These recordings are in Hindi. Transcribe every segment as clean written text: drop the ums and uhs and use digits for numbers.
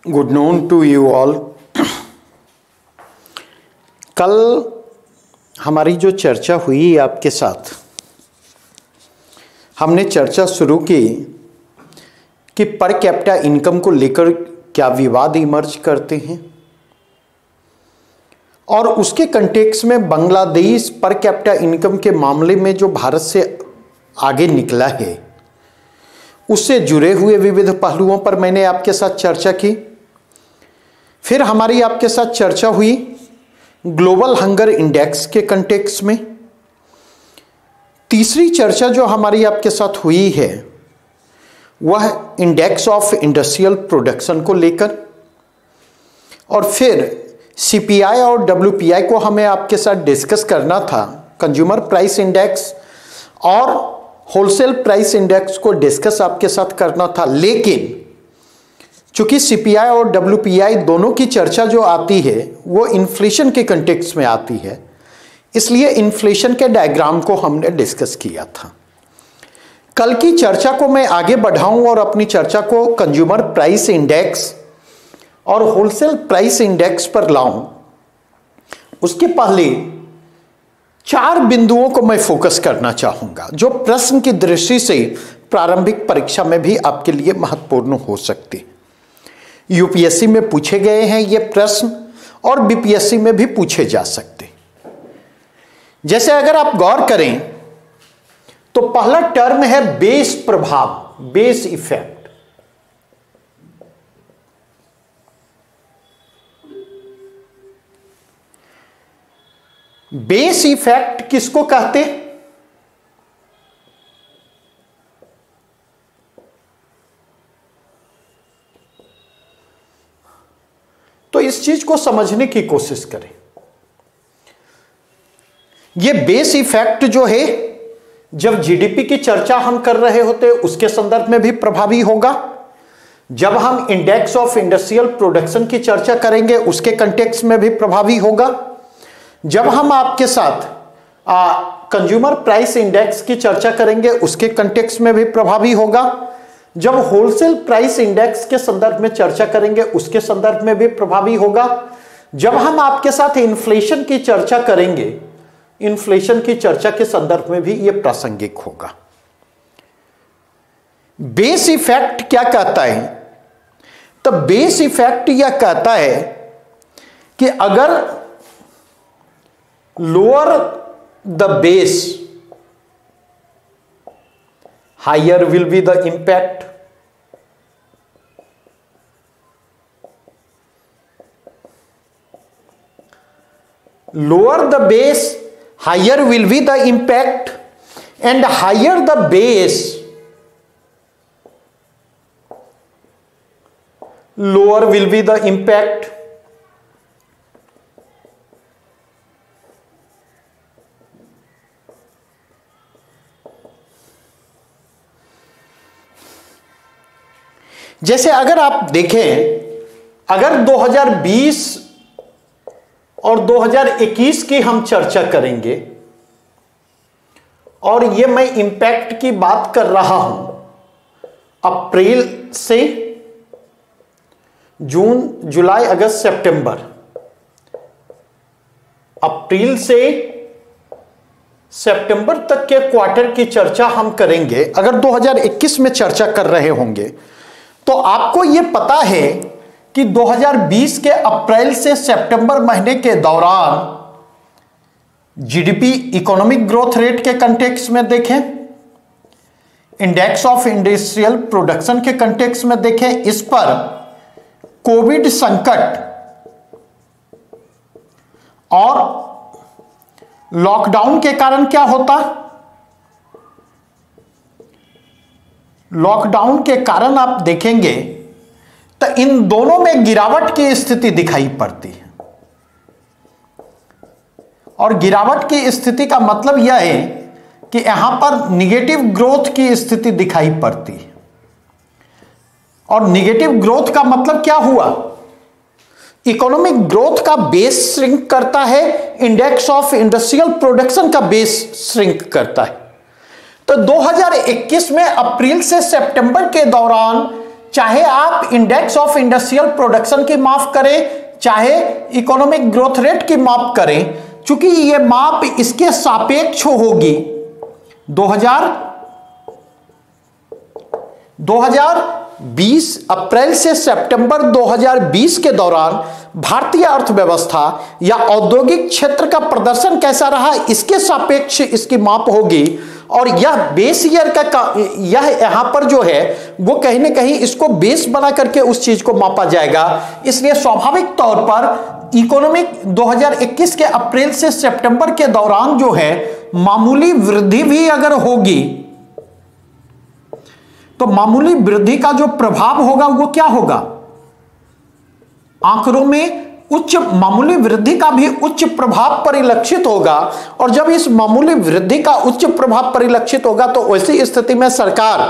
Good noon to you all. कल हमारी जो चर्चा हुई आपके साथ, हमने चर्चा शुरू की कि पर कैपिटा इनकम को लेकर क्या विवाद इमर्ज करते हैं और उसके कंटेक्स्ट में बांग्लादेश पर कैपिटा इनकम के मामले में जो भारत से आगे निकला है उससे जुड़े हुए विविध पहलुओं पर मैंने आपके साथ चर्चा की। फिर हमारी आपके साथ चर्चा हुई ग्लोबल हंगर इंडेक्स के कंटेक्स्ट में। तीसरी चर्चा जो हमारी आपके साथ हुई है वह इंडेक्स ऑफ इंडस्ट्रियल प्रोडक्शन को लेकर, और फिर सीपीआई और डब्ल्यूपीआई को हमें आपके साथ डिस्कस करना था, कंज्यूमर प्राइस इंडेक्स और होलसेल प्राइस इंडेक्स को डिस्कस आपके साथ करना था। लेकिन चूंकि सीपीआई और डब्ल्यूपीआई दोनों की चर्चा जो आती है वो इन्फ्लेशन के कंटेक्स्ट में आती है, इसलिए इन्फ्लेशन के डायग्राम को हमने डिस्कस किया था। कल की चर्चा को मैं आगे बढ़ाऊं और अपनी चर्चा को कंज्यूमर प्राइस इंडेक्स और होलसेल प्राइस इंडेक्स पर लाऊं, उसके पहले 4 बिंदुओं को मैं फोकस करना चाहूंगा जो प्रश्न की दृष्टि से प्रारंभिक परीक्षा में भी आपके लिए महत्वपूर्ण हो सकते। यूपीएससी में पूछे गए हैं ये प्रश्न और बीपीएससी में भी पूछे जा सकते। जैसे अगर आप गौर करें तो पहला टर्म है बेस प्रभाव, बेस इफेक्ट। बेस इफेक्ट किसको कहते? तो इस चीज को समझने की कोशिश करें। यह बेस इफेक्ट जो है जब जीडीपी की चर्चा हम कर रहे होते उसके संदर्भ में भी प्रभावी होगा, जब हम इंडेक्स ऑफ इंडस्ट्रियल प्रोडक्शन की चर्चा करेंगे उसके कंटेक्स्ट में भी प्रभावी होगा, जब हम आपके साथ कंज्यूमर प्राइस इंडेक्स की चर्चा करेंगे उसके कंटेक्स्ट में भी प्रभावी होगा, जब होलसेल प्राइस इंडेक्स के संदर्भ में चर्चा करेंगे उसके संदर्भ में भी प्रभावी होगा, जब हम आपके साथ इन्फ्लेशन की चर्चा करेंगे इन्फ्लेशन की चर्चा के संदर्भ में भी यह प्रासंगिक होगा। बेस इफेक्ट क्या कहता है? तो बेस इफेक्ट यह कहता है कि अगर lower the base higher will be the impact. Lower the base, higher will be the impact, and higher the base, lower will be the impact. जैसे अगर आप देखें, अगर 2020 और 2021 की हम चर्चा करेंगे और ये मैं इंपैक्ट की बात कर रहा हूं अप्रैल से जून, जुलाई, अगस्त, सितंबर, अप्रैल से सितंबर तक के क्वार्टर की चर्चा हम करेंगे। अगर 2021 में चर्चा कर रहे होंगे तो आपको यह पता है कि 2020 के अप्रैल से सितंबर महीने के दौरान जीडीपी इकोनॉमिक ग्रोथ रेट के कंटेक्स्ट में देखें, इंडेक्स ऑफ इंडस्ट्रियल प्रोडक्शन के कंटेक्स्ट में देखें, इस पर कोविड संकट और लॉकडाउन के कारण क्या होता, लॉकडाउन के कारण आप देखेंगे तो इन दोनों में गिरावट की स्थिति दिखाई पड़ती है। और गिरावट की स्थिति का मतलब यह है कि यहां पर निगेटिव ग्रोथ की स्थिति दिखाई पड़ती है। और निगेटिव ग्रोथ का मतलब क्या हुआ? इकोनॉमिक ग्रोथ का बेस श्रिंक करता है, इंडेक्स ऑफ इंडस्ट्रियल प्रोडक्शन का बेस श्रिंक करता है। तो 2021 में अप्रैल से सितंबर के दौरान चाहे आप इंडेक्स ऑफ इंडस्ट्रियल प्रोडक्शन की माप करें, चाहे इकोनॉमिक ग्रोथ रेट की माप करें, चूंकि ये माप इसके सापेक्ष होगी। 2020 अप्रैल से सितंबर 2020 के दौरान भारतीय अर्थव्यवस्था या औद्योगिक क्षेत्र का प्रदर्शन कैसा रहा, इसके सापेक्ष इसकी माप होगी। और यह बेस ईयर का यह यहां पर जो है वो कहीं ना कहीं इसको बेस बना करके उस चीज को मापा जाएगा। इसलिए स्वाभाविक तौर पर इकोनॉमिक 2021 के अप्रैल से सितंबर के दौरान जो है मामूली वृद्धि भी अगर होगी तो मामूली वृद्धि का जो प्रभाव होगा वो क्या होगा, आंकड़ों में उच्च मामूली वृद्धि का भी उच्च प्रभाव परिलक्षित होगा। और जब इस मामूली वृद्धि का उच्च प्रभाव परिलक्षित होगा तो ऐसी स्थिति में सरकार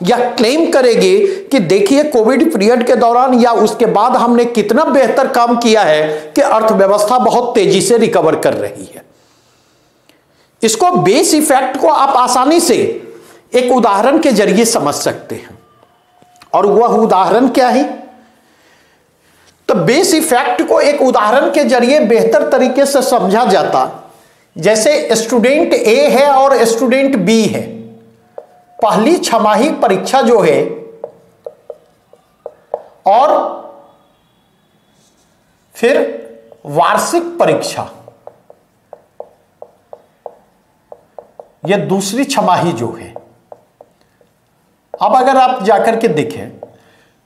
यह क्लेम करेगी कि देखिए कोविड पीरियड के दौरान या उसके बाद हमने कितना बेहतर काम किया है कि अर्थव्यवस्था बहुत तेजी से रिकवर कर रही है। इसको बेस इफेक्ट को आप आसानी से एक उदाहरण के जरिए समझ सकते हैं। और वह उदाहरण क्या है, तो बेस इफेक्ट को एक उदाहरण के जरिए बेहतर तरीके से समझा जाता, जैसे स्टूडेंट ए है और स्टूडेंट बी है। पहली छमाही परीक्षा जो है और फिर वार्षिक परीक्षा, यह दूसरी छमाही जो है। अब अगर आप जाकर के देखें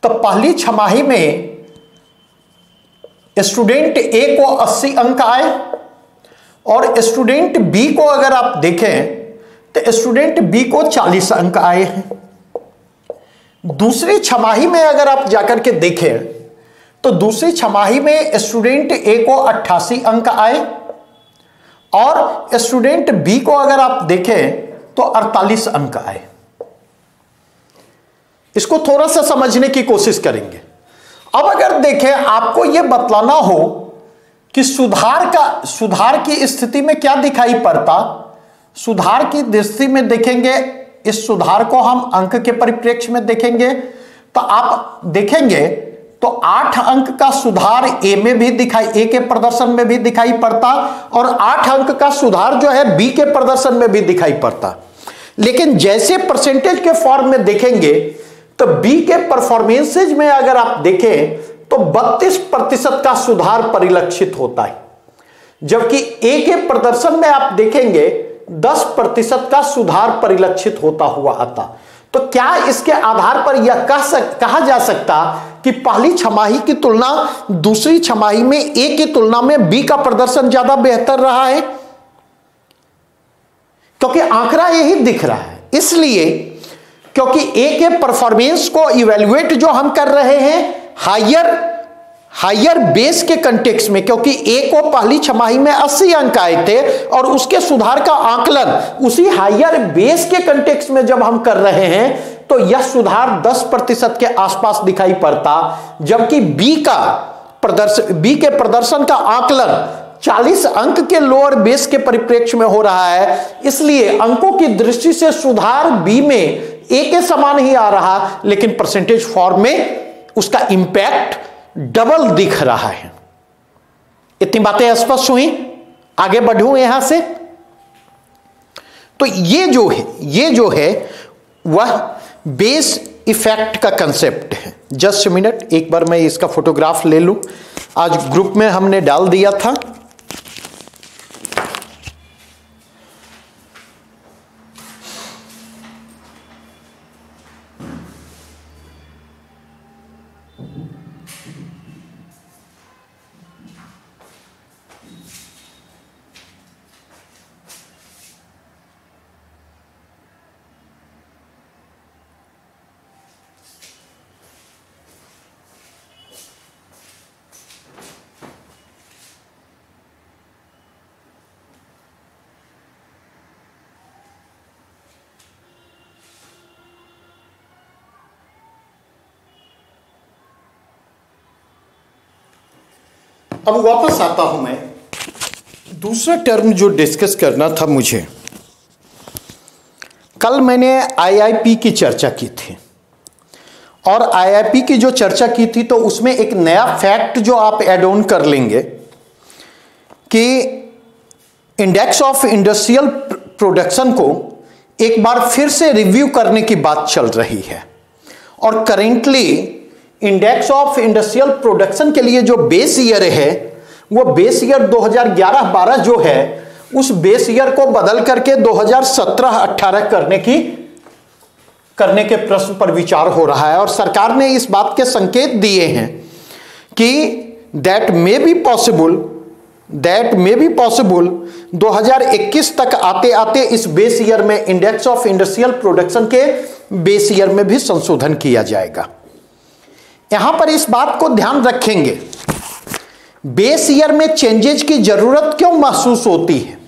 तो पहली छमाही में स्टूडेंट ए को 80 अंक आए और स्टूडेंट बी को अगर आप देखें तो स्टूडेंट बी को 40 अंक आए हैं। दूसरी छमाही में अगर आप जाकर के देखें तो दूसरी छमाही में स्टूडेंट ए को 88 अंक आए और स्टूडेंट बी को अगर आप देखें तो 48 अंक आए। इसको थोड़ा सा समझने की कोशिश करेंगे। अब अगर देखें, आपको यह बतलाना हो कि सुधार की स्थिति में क्या दिखाई पड़ता। सुधार की दृष्टि में देखेंगे, इस सुधार को हम अंक के परिप्रेक्ष्य में देखेंगे तो आप देखेंगे तो 8 अंक का सुधार ए में भी दिखाई, ए के प्रदर्शन में भी दिखाई पड़ता और 8 अंक का सुधार जो है बी के प्रदर्शन में भी दिखाई पड़ता। लेकिन जैसे परसेंटेज के फॉर्म में देखेंगे तो बी के परफॉर्मेंसेज में अगर आप देखें तो 32% का सुधार परिलक्षित होता है, जबकि ए के प्रदर्शन में आप देखेंगे 10% का सुधार परिलक्षित होता हुआ आता। तो क्या इसके आधार पर यह कहा जा सकता कि पहली छमाही की तुलना दूसरी छमाही में ए की तुलना में बी का प्रदर्शन ज्यादा बेहतर रहा है? क्योंकि आंकड़ा यही दिख रहा है। इसलिए क्योंकि ए के परफॉर्मेंस को इवैल्यूएट जो हम कर रहे हैं हायर बेस के कंटेक्स्ट में, क्योंकि ए को पहली छमाही में 80 अंक आए थे और उसके सुधार का आकलन उसी हायर बेस के कंटेक्स्ट में जब हम कर रहे हैं तो यह सुधार 10% के आसपास दिखाई पड़ता, जबकि बी के प्रदर्शन का आकलन 40 अंक के लोअर बेस के परिप्रेक्ष्य में हो रहा है। इसलिए अंकों की दृष्टि से सुधार बी में ए के समान ही आ रहा, लेकिन परसेंटेज फॉर्म में उसका इंपैक्ट डबल दिख रहा है। इतनी बातें स्पष्ट हुई? आगे बढ़ूं यहां से। तो ये जो है वह बेस इफेक्ट का कंसेप्ट है। जस्ट मिनट, एक बार मैं इसका फोटोग्राफ ले लूं। आज ग्रुप में हमने डाल दिया था। अब वापस आता हूं मैं। दूसरा टर्म जो डिस्कस करना था मुझे, कल मैंने आईआईपी की चर्चा की थी और आईआईपी की जो चर्चा की थी तो उसमें एक नया फैक्ट जो आप ऐड ऑन कर लेंगे कि इंडेक्स ऑफ इंडस्ट्रियल प्रोडक्शन को एक बार फिर से रिव्यू करने की बात चल रही है। और currently index of industrial production के लिए जो बेस ईयर है वो बेस ईयर 2011-12 जो है उस बेस ईयर को बदल करके 2017-18 करने के प्रश्न पर विचार हो रहा है। और सरकार ने इस बात के संकेत दिए हैं कि दैट मे बी पॉसिबल 2021 तक आते आते इस बेस ईयर में इंडेक्स ऑफ इंडस्ट्रियल प्रोडक्शन के बेस ईयर में भी संशोधन किया जाएगा। यहां पर इस बात को ध्यान रखेंगे, बेस ईयर में चेंजेज की जरूरत क्यों महसूस होती है?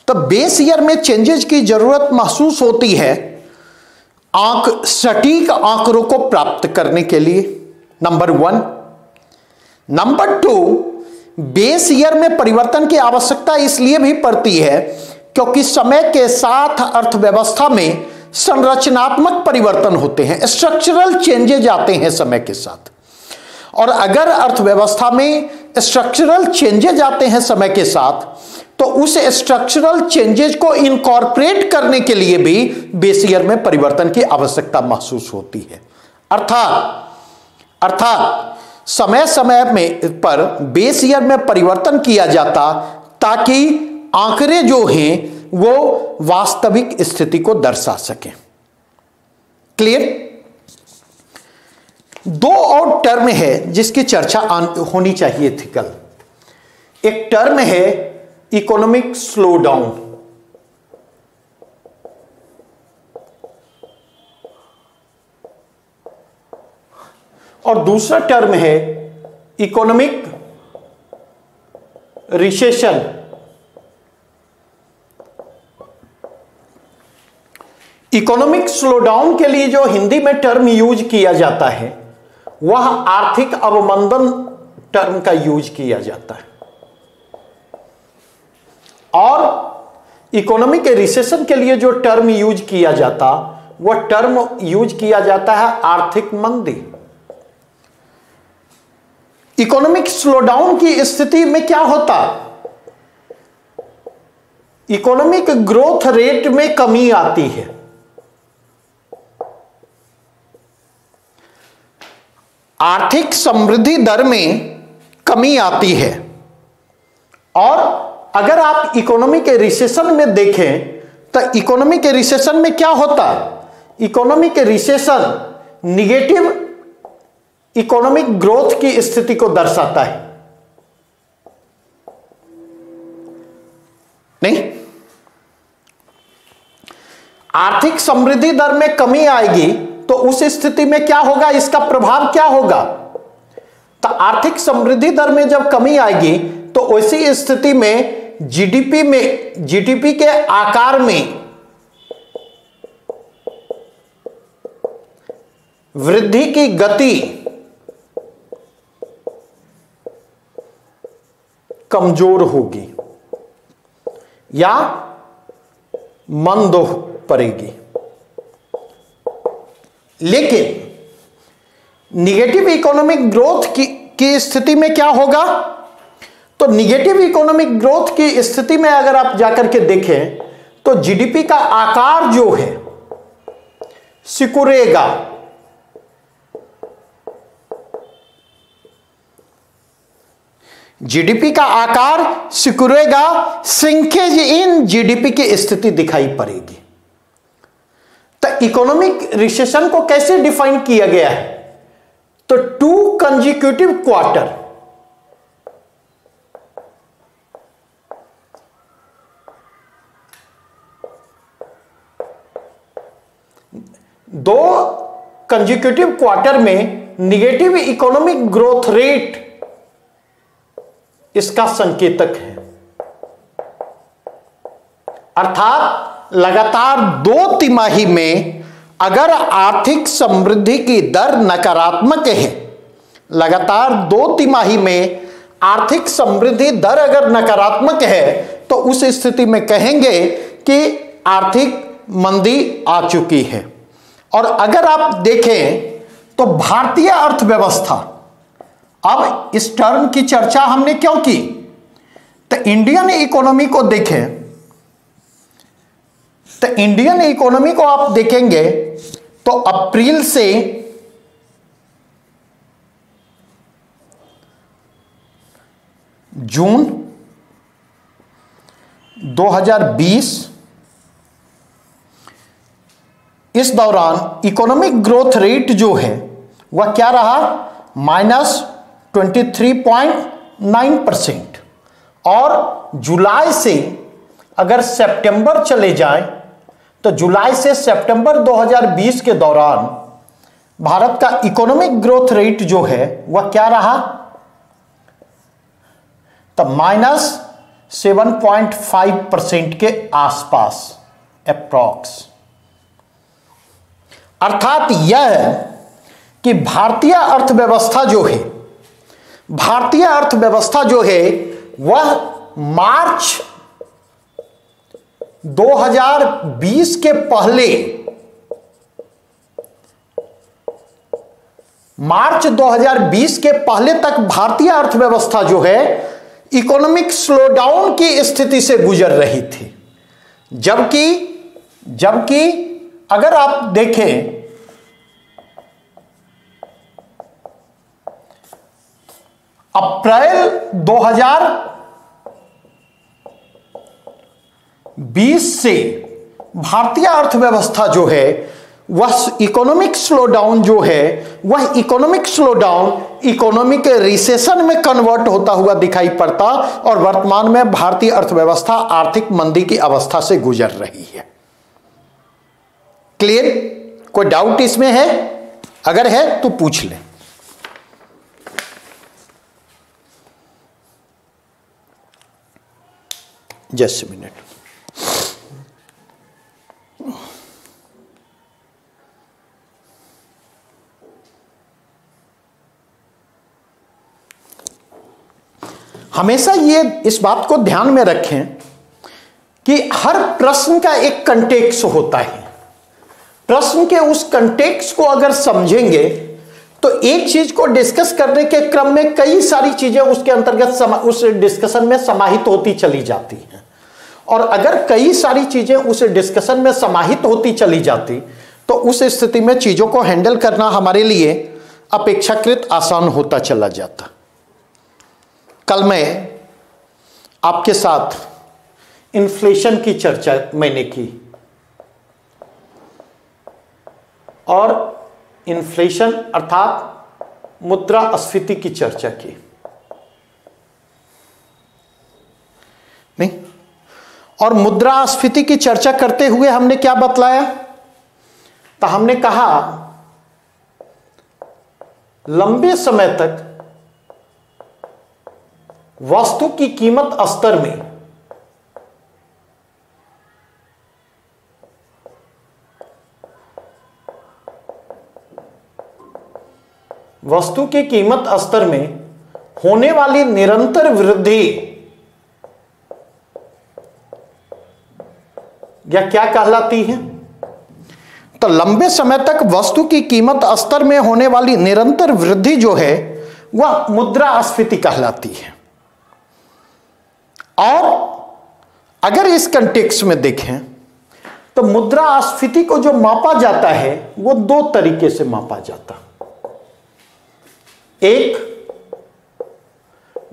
तो बेस ईयर में चेंजेज की जरूरत महसूस होती है सटीक आंकड़ों को प्राप्त करने के लिए, नंबर 1। नंबर 2, बेस ईयर में परिवर्तन की आवश्यकता इसलिए भी पड़ती है क्योंकि समय के साथ अर्थव्यवस्था में संरचनात्मक परिवर्तन होते हैं, स्ट्रक्चरल चेंजेज आते हैं समय के साथ। और अगर अर्थव्यवस्था में स्ट्रक्चरल चेंजेज आते हैं समय के साथ तो उस स्ट्रक्चरल चेंजेज को इनकॉर्पोरेट करने के लिए भी बेस ईयर में परिवर्तन की आवश्यकता महसूस होती है। अर्थात समय समय में पर बेस ईयर में परिवर्तन किया जाता ताकि आंकड़े जो हैं वो वास्तविक स्थिति को दर्शा सकें। क्लियर? 2 और टर्म है जिसकी चर्चा होनी चाहिए थी कल। एक टर्म है इकोनॉमिक स्लोडाउन, और दूसरा टर्म है इकोनॉमिक रिसेशन। इकोनॉमिक स्लोडाउन के लिए जो हिंदी में टर्म यूज किया जाता है वह आर्थिक अवमंदन टर्म का यूज किया जाता है, और इकोनॉमिक रिसेशन के लिए जो टर्म यूज किया जाता वह टर्म यूज किया जाता है आर्थिक मंदी। इकोनॉमिक स्लोडाउन की स्थिति में क्या होता? इकोनॉमिक ग्रोथ रेट में कमी आती है, आर्थिक समृद्धि दर में कमी आती है। और अगर आप इकोनॉमी के रिसेशन में देखें तो इकोनॉमी के रिसेशन में क्या होता? इकोनॉमी के रिसेशन निगेटिव इकोनॉमिक ग्रोथ की स्थिति को दर्शाता है, नहीं? आर्थिक समृद्धि दर में कमी आएगी तो उस स्थिति में क्या होगा, इसका प्रभाव क्या होगा? तो आर्थिक समृद्धि दर में जब कमी आएगी तो उसी स्थिति में जीडीपी के आकार में वृद्धि की गति कमजोर होगी या मंद पड़ेगी। लेकिन निगेटिव इकोनॉमिक ग्रोथ की स्थिति में क्या होगा? तो निगेटिव इकोनॉमिक ग्रोथ की स्थिति में अगर आप जाकर के देखें तो जीडीपी का आकार जो है सिकुड़ेगा, जीडीपी का आकार सिकुड़ेगा, श्रिंकेज इन जीडीपी की स्थिति दिखाई पड़ेगी। तो इकोनॉमिक रिसेशन को कैसे डिफाइन किया गया है? तो 2 कंसेक्यूटिव क्वार्टर, दो कंसेक्यूटिव क्वार्टर में निगेटिव इकोनॉमिक ग्रोथ रेट इसका संकेतक है। अर्थात लगातार 2 तिमाही में अगर आर्थिक समृद्धि की दर नकारात्मक है, लगातार 2 तिमाही में आर्थिक समृद्धि दर अगर नकारात्मक है तो उस स्थिति में कहेंगे कि आर्थिक मंदी आ चुकी है। और अगर आप देखें तो भारतीय अर्थव्यवस्था, अब इस टर्म की चर्चा हमने क्यों की, तो इंडियन इकोनॉमी को देखें तो इंडियन इकोनॉमी को आप देखेंगे तो अप्रैल से जून 2020 इस दौरान इकोनॉमिक ग्रोथ रेट जो है वह क्या रहा, -23.9%। और जुलाई से अगर सितंबर चले जाएं तो जुलाई से सितंबर 2020 के दौरान भारत का इकोनॉमिक ग्रोथ रेट जो है वह क्या रहा, तो -7.5% के आसपास अप्रॉक्स। अर्थात यह है कि भारतीय अर्थव्यवस्था जो है वह मार्च 2020 के पहले, मार्च 2020 के पहले तक भारतीय अर्थव्यवस्था जो है इकोनॉमिक स्लोडाउन की स्थिति से गुजर रही थी। जबकि अगर आप देखें अप्रैल 2020 से भारतीय अर्थव्यवस्था जो है वह इकोनॉमिक स्लोडाउन जो है वह इकोनॉमिक स्लोडाउन इकोनॉमिक रिसेशन में कन्वर्ट होता हुआ दिखाई पड़ता और वर्तमान में भारतीय अर्थव्यवस्था आर्थिक मंदी की अवस्था से गुजर रही है। क्लियर? कोई डाउट इसमें है? अगर है तो पूछ लें। Just a minute. हमेशा ये इस बात को ध्यान में रखें कि हर प्रश्न का एक कंटेक्स्ट होता है। प्रश्न के उस कंटेक्स्ट को अगर समझेंगे तो एक चीज को डिस्कस करने के क्रम में कई सारी चीजें उसके अंतर्गत उस डिस्कशन में समाहित होती चली जाती हैं। और अगर कई सारी चीजें उस डिस्कशन में समाहित होती चली जाती तो उस स्थिति में चीजों को हैंडल करना हमारे लिए अपेक्षाकृत आसान होता चला जाता। कल मैं आपके साथ इन्फ्लेशन की चर्चा मैंने की और इन्फ्लेशन अर्थात मुद्रास्फीति की चर्चा की। नहीं, और मुद्रास्फीति की चर्चा करते हुए हमने क्या बतलाया, तो हमने कहा लंबे समय तक वस्तु की कीमत स्तर में वस्तु की कीमत स्तर में होने वाली निरंतर वृद्धि या क्या कहलाती है, तो लंबे समय तक वस्तु की कीमत स्तर में होने वाली निरंतर वृद्धि जो है वह मुद्रास्फीति कहलाती है। और अगर इस कंटेक्स्ट में देखें तो मुद्रास्फीति को जो मापा जाता है वो दो तरीके से मापा जाता। एक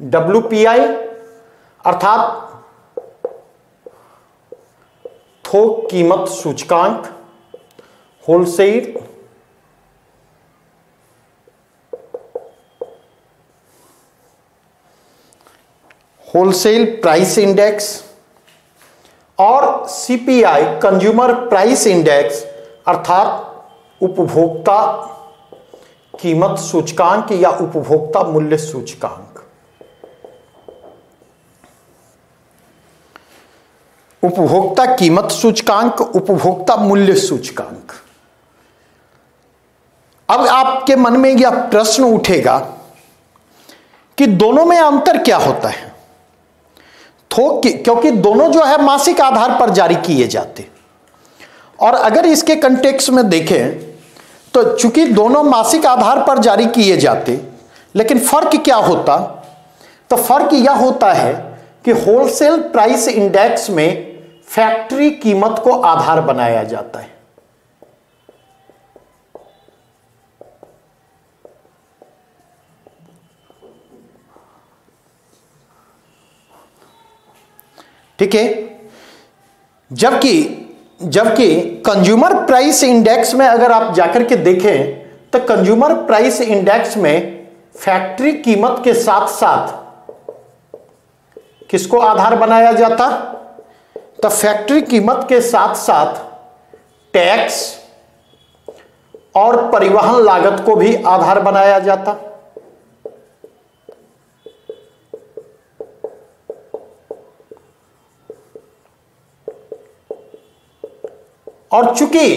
WPI अर्थात थोक कीमत सूचकांक, होलसेल प्राइस इंडेक्स, और CPI कंज्यूमर प्राइस इंडेक्स अर्थात उपभोक्ता कीमत सूचकांक या उपभोक्ता मूल्य सूचकांक। उपभोक्ता कीमत सूचकांक, उपभोक्ता मूल्य सूचकांक। अब आपके मन में यह प्रश्न उठेगा कि दोनों में अंतर क्या होता है। क्योंकि दोनों जो है मासिक आधार पर जारी किए जाते, और अगर इसके कंटेक्स्ट में देखें तो चूंकि दोनों मासिक आधार पर जारी किए जाते, लेकिन फर्क क्या होता? तो फर्क यह होता है कि होलसेल प्राइस इंडेक्स में फैक्ट्री कीमत को आधार बनाया जाता है। ठीक है, जबकि कंज्यूमर प्राइस इंडेक्स में अगर आप जाकर के देखें तो कंज्यूमर प्राइस इंडेक्स में फैक्ट्री कीमत के साथ साथ किसको आधार बनाया जाता? तो फैक्ट्री कीमत के साथ साथ टैक्स और परिवहन लागत को भी आधार बनाया जाता। और चूंकि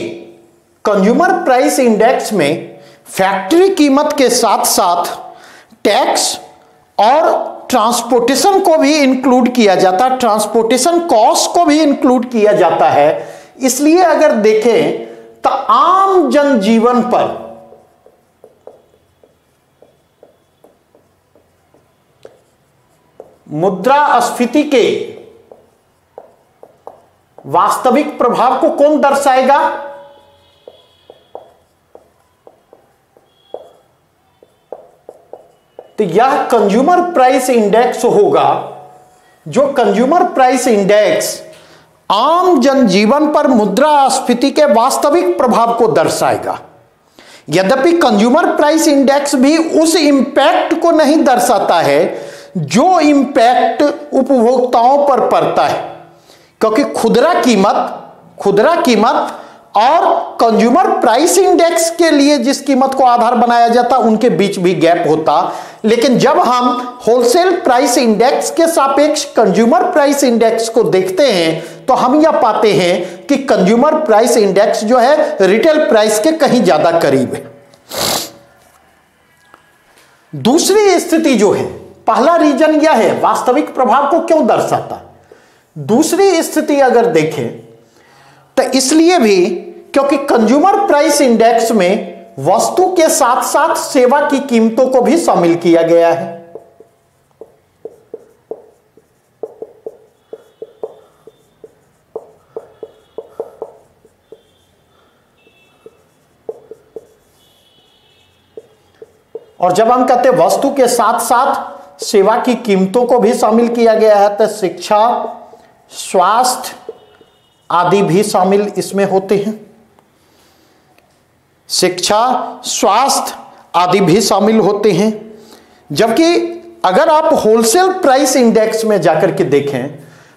कंज्यूमर प्राइस इंडेक्स में फैक्ट्री कीमत के साथ साथ टैक्स और ट्रांसपोर्टेशन को भी इंक्लूड किया जाता, ट्रांसपोर्टेशन कॉस्ट को भी इंक्लूड किया जाता है, इसलिए अगर देखें तो आम जनजीवन पर मुद्रास्फीति के वास्तविक प्रभाव को कौन दर्शाएगा? तो यह कंज्यूमर प्राइस इंडेक्स होगा, जो कंज्यूमर प्राइस इंडेक्स आम जनजीवन पर मुद्रास्फीति के वास्तविक प्रभाव को दर्शाएगा। यद्यपि कंज्यूमर प्राइस इंडेक्स भी उस इंपैक्ट को नहीं दर्शाता है जो इंपैक्ट उपभोक्ताओं पर पड़ता है, क्योंकि खुदरा कीमत और कंज्यूमर प्राइस इंडेक्स के लिए जिस कीमत को आधार बनाया जाता उनके बीच भी गैप होता। लेकिन जब हम होलसेल प्राइस इंडेक्स के सापेक्ष कंज्यूमर प्राइस इंडेक्स को देखते हैं तो हम यह पाते हैं कि कंज्यूमर प्राइस इंडेक्स जो है रिटेल प्राइस के कहीं ज्यादा करीब है। दूसरी स्थिति जो है, पहला रीजन यह है वास्तविक प्रभाव को क्यों दर्शाता। दूसरी स्थिति अगर देखें तो इसलिए भी क्योंकि कंज्यूमर प्राइस इंडेक्स में वस्तु के साथ साथ सेवा की कीमतों को भी शामिल किया गया है। और जब हम कहते हैं वस्तु के साथ साथ सेवा की कीमतों को भी शामिल किया गया है तो शिक्षा, स्वास्थ्य आदि भी शामिल इसमें होते हैं। शिक्षा, स्वास्थ्य आदि भी शामिल होते हैं। जबकि अगर आप होलसेल प्राइस इंडेक्स में जाकर के देखें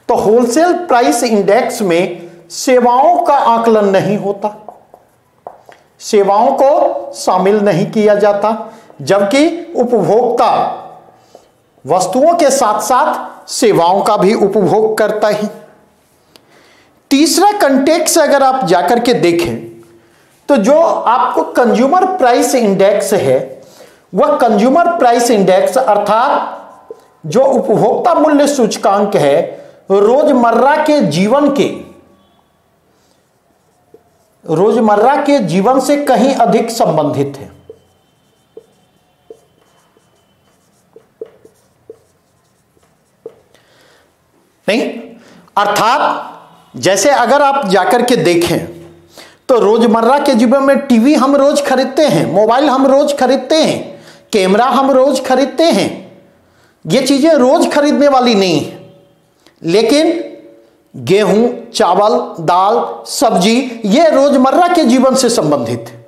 तो होलसेल प्राइस इंडेक्स में सेवाओं का आकलन नहीं होता, सेवाओं को शामिल नहीं किया जाता, जबकि उपभोक्ता वस्तुओं के साथ साथ सेवाओं का भी उपभोग करता है। तीसरा कंटेक्स्ट अगर आप जाकर के देखें तो जो आपको कंज्यूमर प्राइस इंडेक्स है वह कंज्यूमर प्राइस इंडेक्स अर्थात जो उपभोक्ता मूल्य सूचकांक है रोजमर्रा के जीवन से कहीं अधिक संबंधित है। नहीं, अर्थात जैसे अगर आप जाकर के देखें तो रोजमर्रा के जीवन में टीवी हम रोज खरीदते हैं, मोबाइल हम रोज खरीदते हैं, कैमरा हम रोज खरीदते हैं, ये चीजें रोज खरीदने वाली नहीं है। लेकिन गेहूं, चावल, दाल, सब्जी ये रोजमर्रा के जीवन से संबंधित है,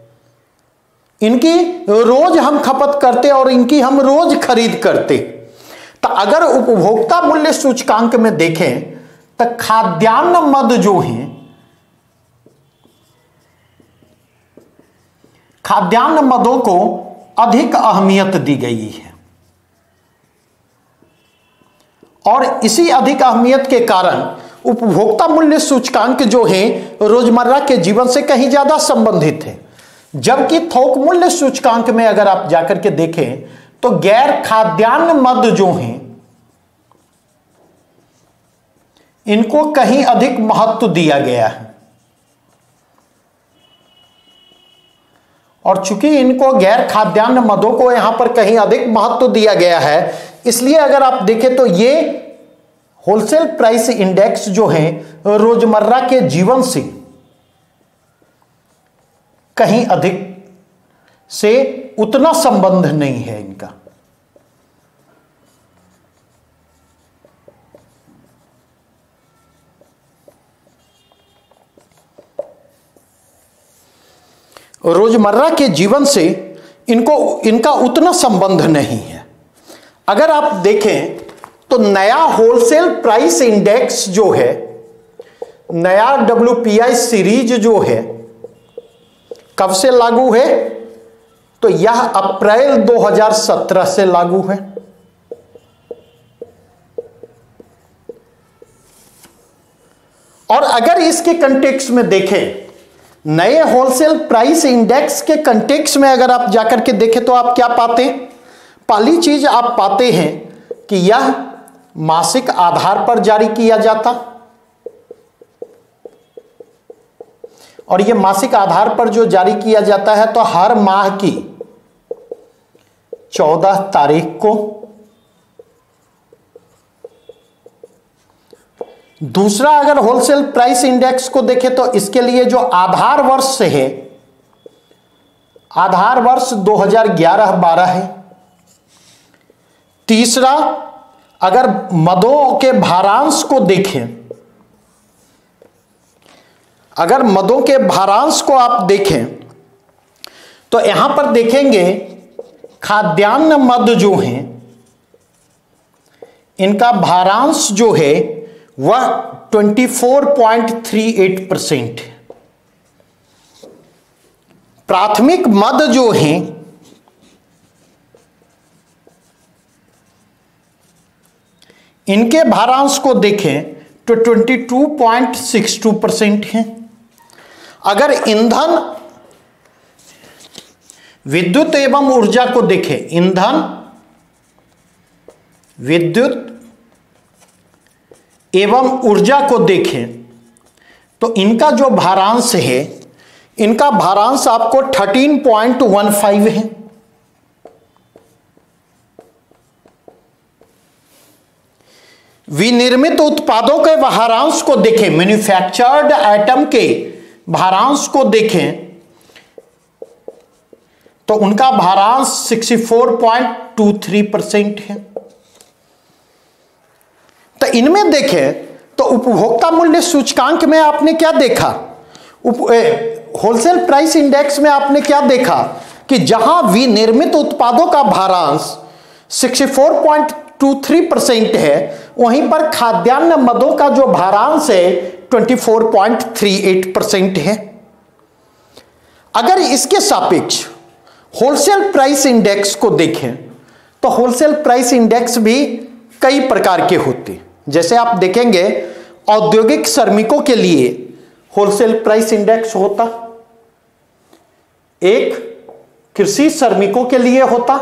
इनकी रोज हम खपत करते और इनकी हम रोज खरीद करते। तो अगर उपभोक्ता मूल्य सूचकांक में देखें तो खाद्यान्न मद जो है, खाद्यान्न मदों को अधिक अहमियत दी गई है और इसी अधिक अहमियत के कारण उपभोक्ता मूल्य सूचकांक जो है रोजमर्रा के जीवन से कहीं ज्यादा संबंधित है। जबकि थोक मूल्य सूचकांक में अगर आप जाकर के देखें तो गैर खाद्यान्न मद जो हैं इनको कहीं अधिक महत्व दिया गया है और चूंकि इनको गैर खाद्यान्न मदों को यहां पर कहीं अधिक महत्व दिया गया है, इसलिए अगर आप देखें तो ये होलसेल प्राइस इंडेक्स जो है रोजमर्रा के जीवन से कहीं अधिक से उतना संबंध नहीं है इनका। रोजमर्रा के जीवन से इनका उतना संबंध नहीं है। अगर आप देखें तो नया होलसेल प्राइस इंडेक्स जो है, नया WPI सीरीज जो है, कब से लागू है? तो यह अप्रैल 2017 से लागू है। और अगर इसके कंटेक्स्ट में देखें, नए होलसेल प्राइस इंडेक्स के कंटेक्स्ट में अगर आप जाकर के देखें तो आप क्या पाते हैं? पहली चीज आप पाते हैं कि यह मासिक आधार पर जारी किया जाता, और यह मासिक आधार पर जो जारी किया जाता है तो हर माह की 14 तारीख को। दूसरा, अगर होलसेल प्राइस इंडेक्स को देखें तो इसके लिए जो आधार वर्ष है, आधार वर्ष 2011-12 है। तीसरा, अगर मदों के भारांश को देखें, अगर मदों के भारांश को आप देखें तो यहां पर देखेंगे खाद्यान्न मद जो हैं इनका भारांश जो है वह 24.38% है। प्राथमिक मद जो हैं इनके भारांश को देखें तो 22.62% है। अगर ईंधन, विद्युत एवं ऊर्जा को देखें, ईंधन, विद्युत एवं ऊर्जा को देखें तो इनका जो भारांश है, इनका भारांश आपको 13.15 है। विनिर्मित उत्पादों के भारांश को देखें, मैन्युफैक्चर्ड आइटम के भारांश को देखें तो उनका भारांश 64.23% है। तो इनमें देखें तो उपभोक्ता मूल्य सूचकांक में आपने क्या देखा, होलसेल प्राइस इंडेक्स में आपने क्या देखा कि जहां विनिर्मित उत्पादों का भारांश 64.23% है, वहीं पर खाद्यान्न मदों का जो भारांश है 24.38% है। अगर इसके सापेक्ष होलसेल प्राइस इंडेक्स को देखें तो होलसेल प्राइस इंडेक्स भी कई प्रकार के होते हैं। जैसे आप देखेंगे औद्योगिक श्रमिकों के लिए होलसेल प्राइस इंडेक्स होता, एक कृषि श्रमिकों के लिए होता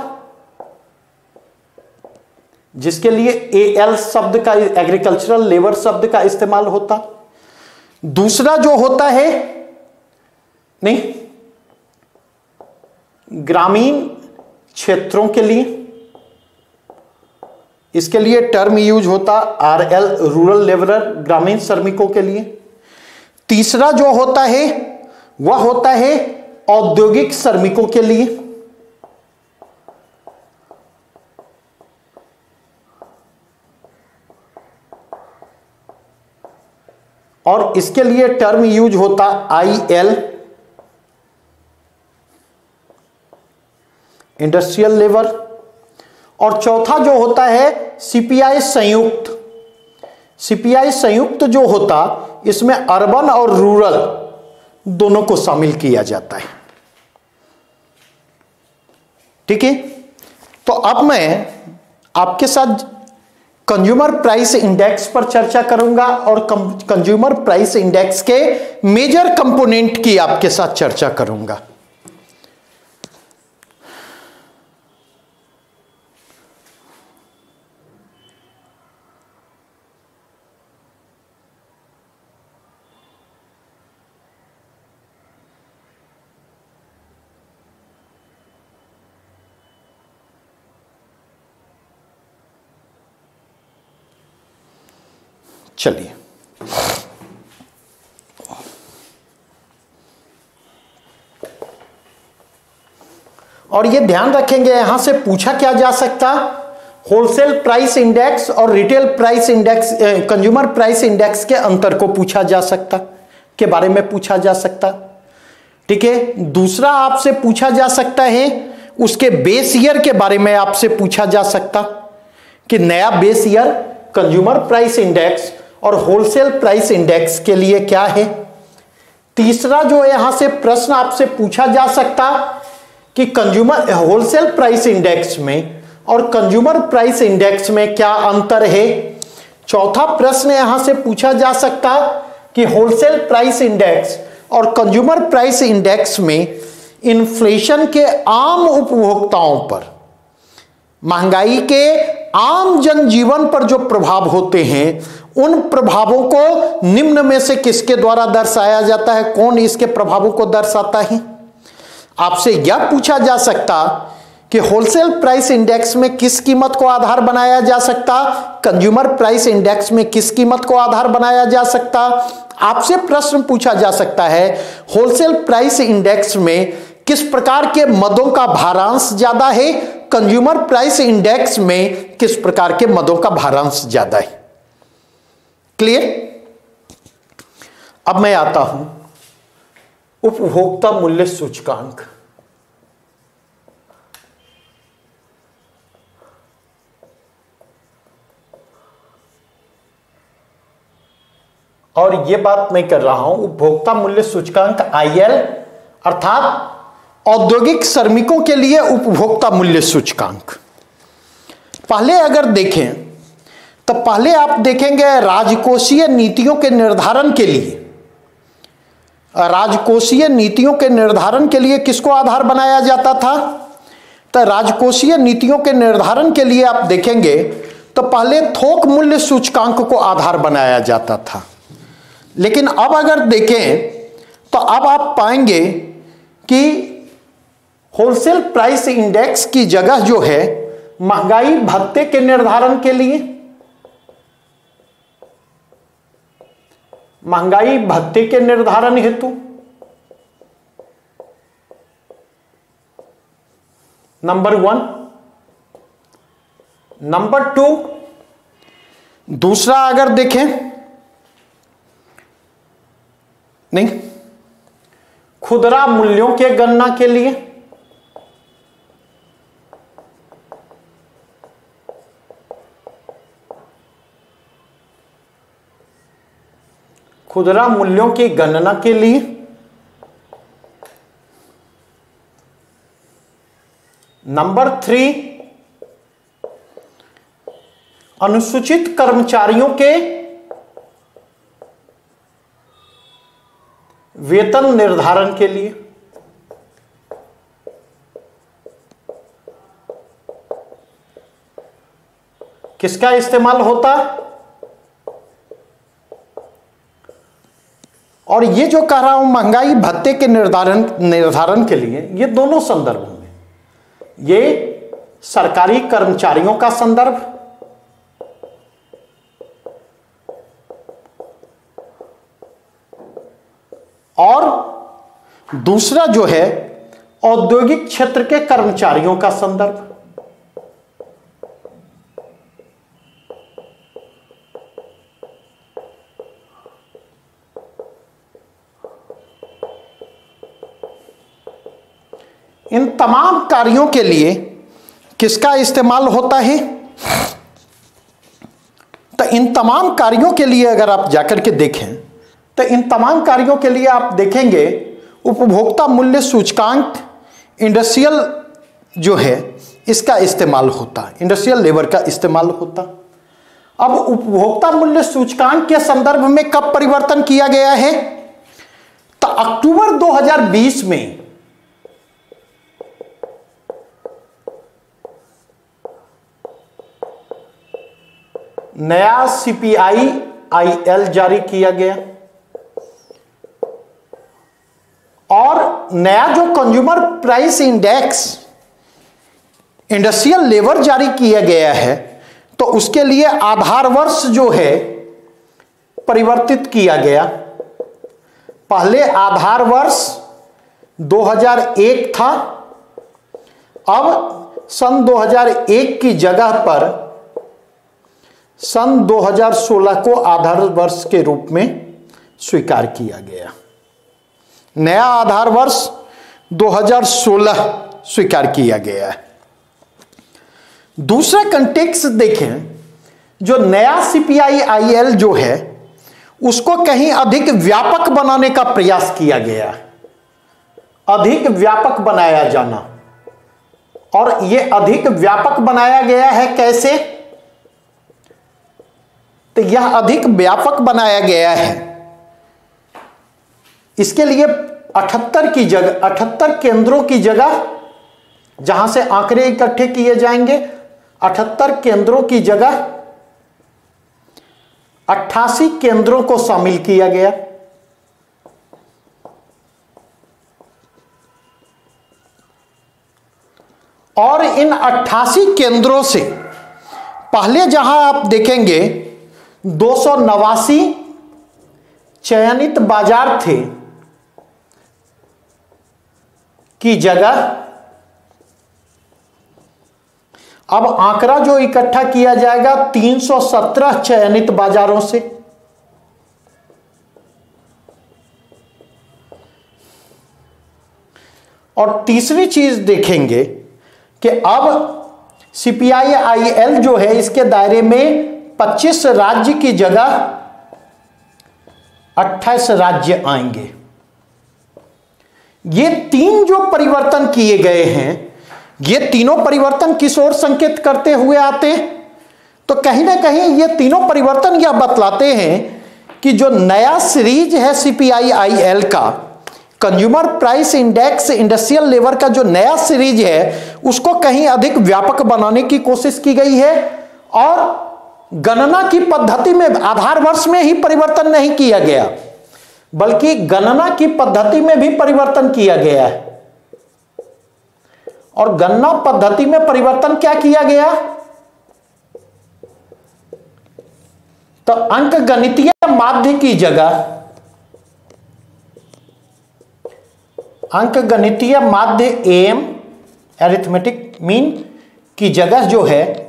जिसके लिए AL शब्द का, एग्रीकल्चरल लेबर शब्द का इस्तेमाल होता। दूसरा जो होता है, नहीं, ग्रामीण क्षेत्रों के लिए, इसके लिए टर्म यूज होता RL, रूरल लेबरर, ग्रामीण श्रमिकों के लिए। तीसरा जो होता है वह होता है औद्योगिक श्रमिकों के लिए। और इसके लिए टर्म यूज होता IL, इंडस्ट्रियल लेबर। और चौथा जो होता है CPI संयुक्त। CPI संयुक्त जो होता, इसमें अर्बन और रूरल दोनों को शामिल किया जाता है। ठीक है, तो अब मैं आपके साथ कंज्यूमर प्राइस इंडेक्स पर चर्चा करूंगा और कंज्यूमर प्राइस इंडेक्स के मेजर कंपोनेंट की आपके साथ चर्चा करूंगा। चलिए, और ये ध्यान रखेंगे यहां से पूछा क्या जा सकता, होलसेल प्राइस इंडेक्स और retail price index, consumer price index के अंतर को पूछा जा सकता, के बारे में पूछा जा सकता। ठीक है, दूसरा आपसे पूछा जा सकता है उसके बेस ईयर के बारे में आपसे पूछा जा सकता कि नया base year consumer price index और होलसेल प्राइस इंडेक्स के लिए क्या है। तीसरा जो यहां से प्रश्न आपसे पूछा जा सकता कि कंज्यूमर होलसेल प्राइस इंडेक्स में और कंज्यूमर प्राइस इंडेक्स में क्या अंतर है। चौथा प्रश्न यहां से पूछा जा सकता कि होलसेल प्राइस इंडेक्स और कंज्यूमर प्राइस इंडेक्स में इन्फ्लेशन के आम उपभोक्ताओं पर, महंगाई के आम जनजीवन पर जो प्रभाव होते हैं, उन प्रभावों को निम्न में से किसके द्वारा दर्शाया जाता है, कौन इसके प्रभावों को दर्शाता है। आपसे यह पूछा जा सकता कि होलसेल प्राइस इंडेक्स में किस कीमत को आधार बनाया जा सकता, कंज्यूमर प्राइस इंडेक्स में किस कीमत को आधार बनाया जा सकता। आपसे प्रश्न पूछा जा सकता है होलसेल प्राइस इंडेक्स में किस प्रकार के मदों का भारांश ज्यादा है, कंज्यूमर प्राइस इंडेक्स में किस प्रकार के मदों का भारांश ज्यादा है। क्लियर। अब मैं आता हूं उपभोक्ता मूल्य सूचकांक। और यह बात मैं कर रहा हूं उपभोक्ता मूल्य सूचकांक IL, अर्थात औद्योगिक श्रमिकों के लिए उपभोक्ता मूल्य सूचकांक। पहले अगर देखें तो पहले आप देखेंगे राजकोषीय नीतियों के निर्धारण के लिए, राजकोषीय नीतियों के निर्धारण के लिए किसको आधार बनाया जाता था। तो राजकोषीय नीतियों के निर्धारण के लिए आप देखेंगे तो पहले थोक मूल्य सूचकांक को आधार बनाया जाता था, लेकिन अब अगर देखें तो अब आप पाएंगे कि होलसेल प्राइस इंडेक्स की जगह जो है महंगाई भत्ते के निर्धारण के लिए, महंगाई भत्ते के निर्धारण हेतु, नंबर 1। नंबर 2, दूसरा अगर देखें, नहीं, खुदरा मूल्यों के गणना के लिए, खुदरा मूल्यों की गणना के लिए। नंबर 3, अनुसूचित कर्मचारियों के वेतन निर्धारण के लिए। किसका इस्तेमाल होता, और ये जो कह रहा हूं महंगाई भत्ते के निर्धारण के लिए, ये दोनों संदर्भ में, ये सरकारी कर्मचारियों का संदर्भ और दूसरा जो है औद्योगिक क्षेत्र के कर्मचारियों का संदर्भ। इन तमाम कार्यों के लिए किसका इस्तेमाल होता है। तो इन तमाम कार्यों के लिए अगर आप जाकर के देखें तो इन तमाम कार्यों के लिए आप देखेंगे उपभोक्ता मूल्य सूचकांक इंडस्ट्रियल जो है इसका इस्तेमाल होता है, इंडस्ट्रियल लेबर का इस्तेमाल होता। अब उपभोक्ता मूल्य सूचकांक के संदर्भ में कब परिवर्तन किया गया है, तो अक्टूबर 2020 में नया CPI IL जारी किया गया और नया जो consumer price index industrial labour जारी किया गया है, तो उसके लिए आधार वर्ष जो है परिवर्तित किया गया। पहले आधार वर्ष 2001 था, अब सन 2001 की जगह पर सन 2016 को आधार वर्ष के रूप में स्वीकार किया गया। नया आधार वर्ष 2016 स्वीकार किया गया है। दूसरा कंटेक्स्ट देखें, जो नया CPI-IL जो है उसको कहीं अधिक व्यापक बनाने का प्रयास किया गया, अधिक व्यापक बनाया जाना। और यह अधिक व्यापक बनाया गया है कैसे? तो यह अधिक व्यापक बनाया गया है, इसके लिए 78 केंद्रों की जगह, जहां से आंकड़े इकट्ठे किए जाएंगे, 78 केंद्रों की जगह 88 केंद्रों को शामिल किया गया। और इन 88 केंद्रों से पहले जहां आप देखेंगे 289 चयनित बाजार थे की जगह अब आंकड़ा जो इकट्ठा किया जाएगा 317 चयनित बाजारों से। और तीसरी चीज देखेंगे कि अब CPI-IL जो है इसके दायरे में 25 राज्य की जगह 28 राज्य आएंगे। ये तीन जो परिवर्तन किए गए हैं, ये तीनों परिवर्तन किस ओर संकेत करते हुए आते हैं? तो कहीं ना कहीं ये तीनों परिवर्तन यह बतलाते हैं कि जो नया सीरीज है CPI-IL का, consumer price index industrial level का जो नया सीरीज है उसको कहीं अधिक व्यापक बनाने की कोशिश की गई है। और गणना की पद्धति में आधार वर्ष में ही परिवर्तन नहीं किया गया, बल्कि गणना की पद्धति में भी परिवर्तन किया गया है। और गणना पद्धति में परिवर्तन क्या किया गया? तो अंकगणितीय माध्य की जगह, अंकगणितीय माध्य AM अरिथमेटिक मीन की जगह जो है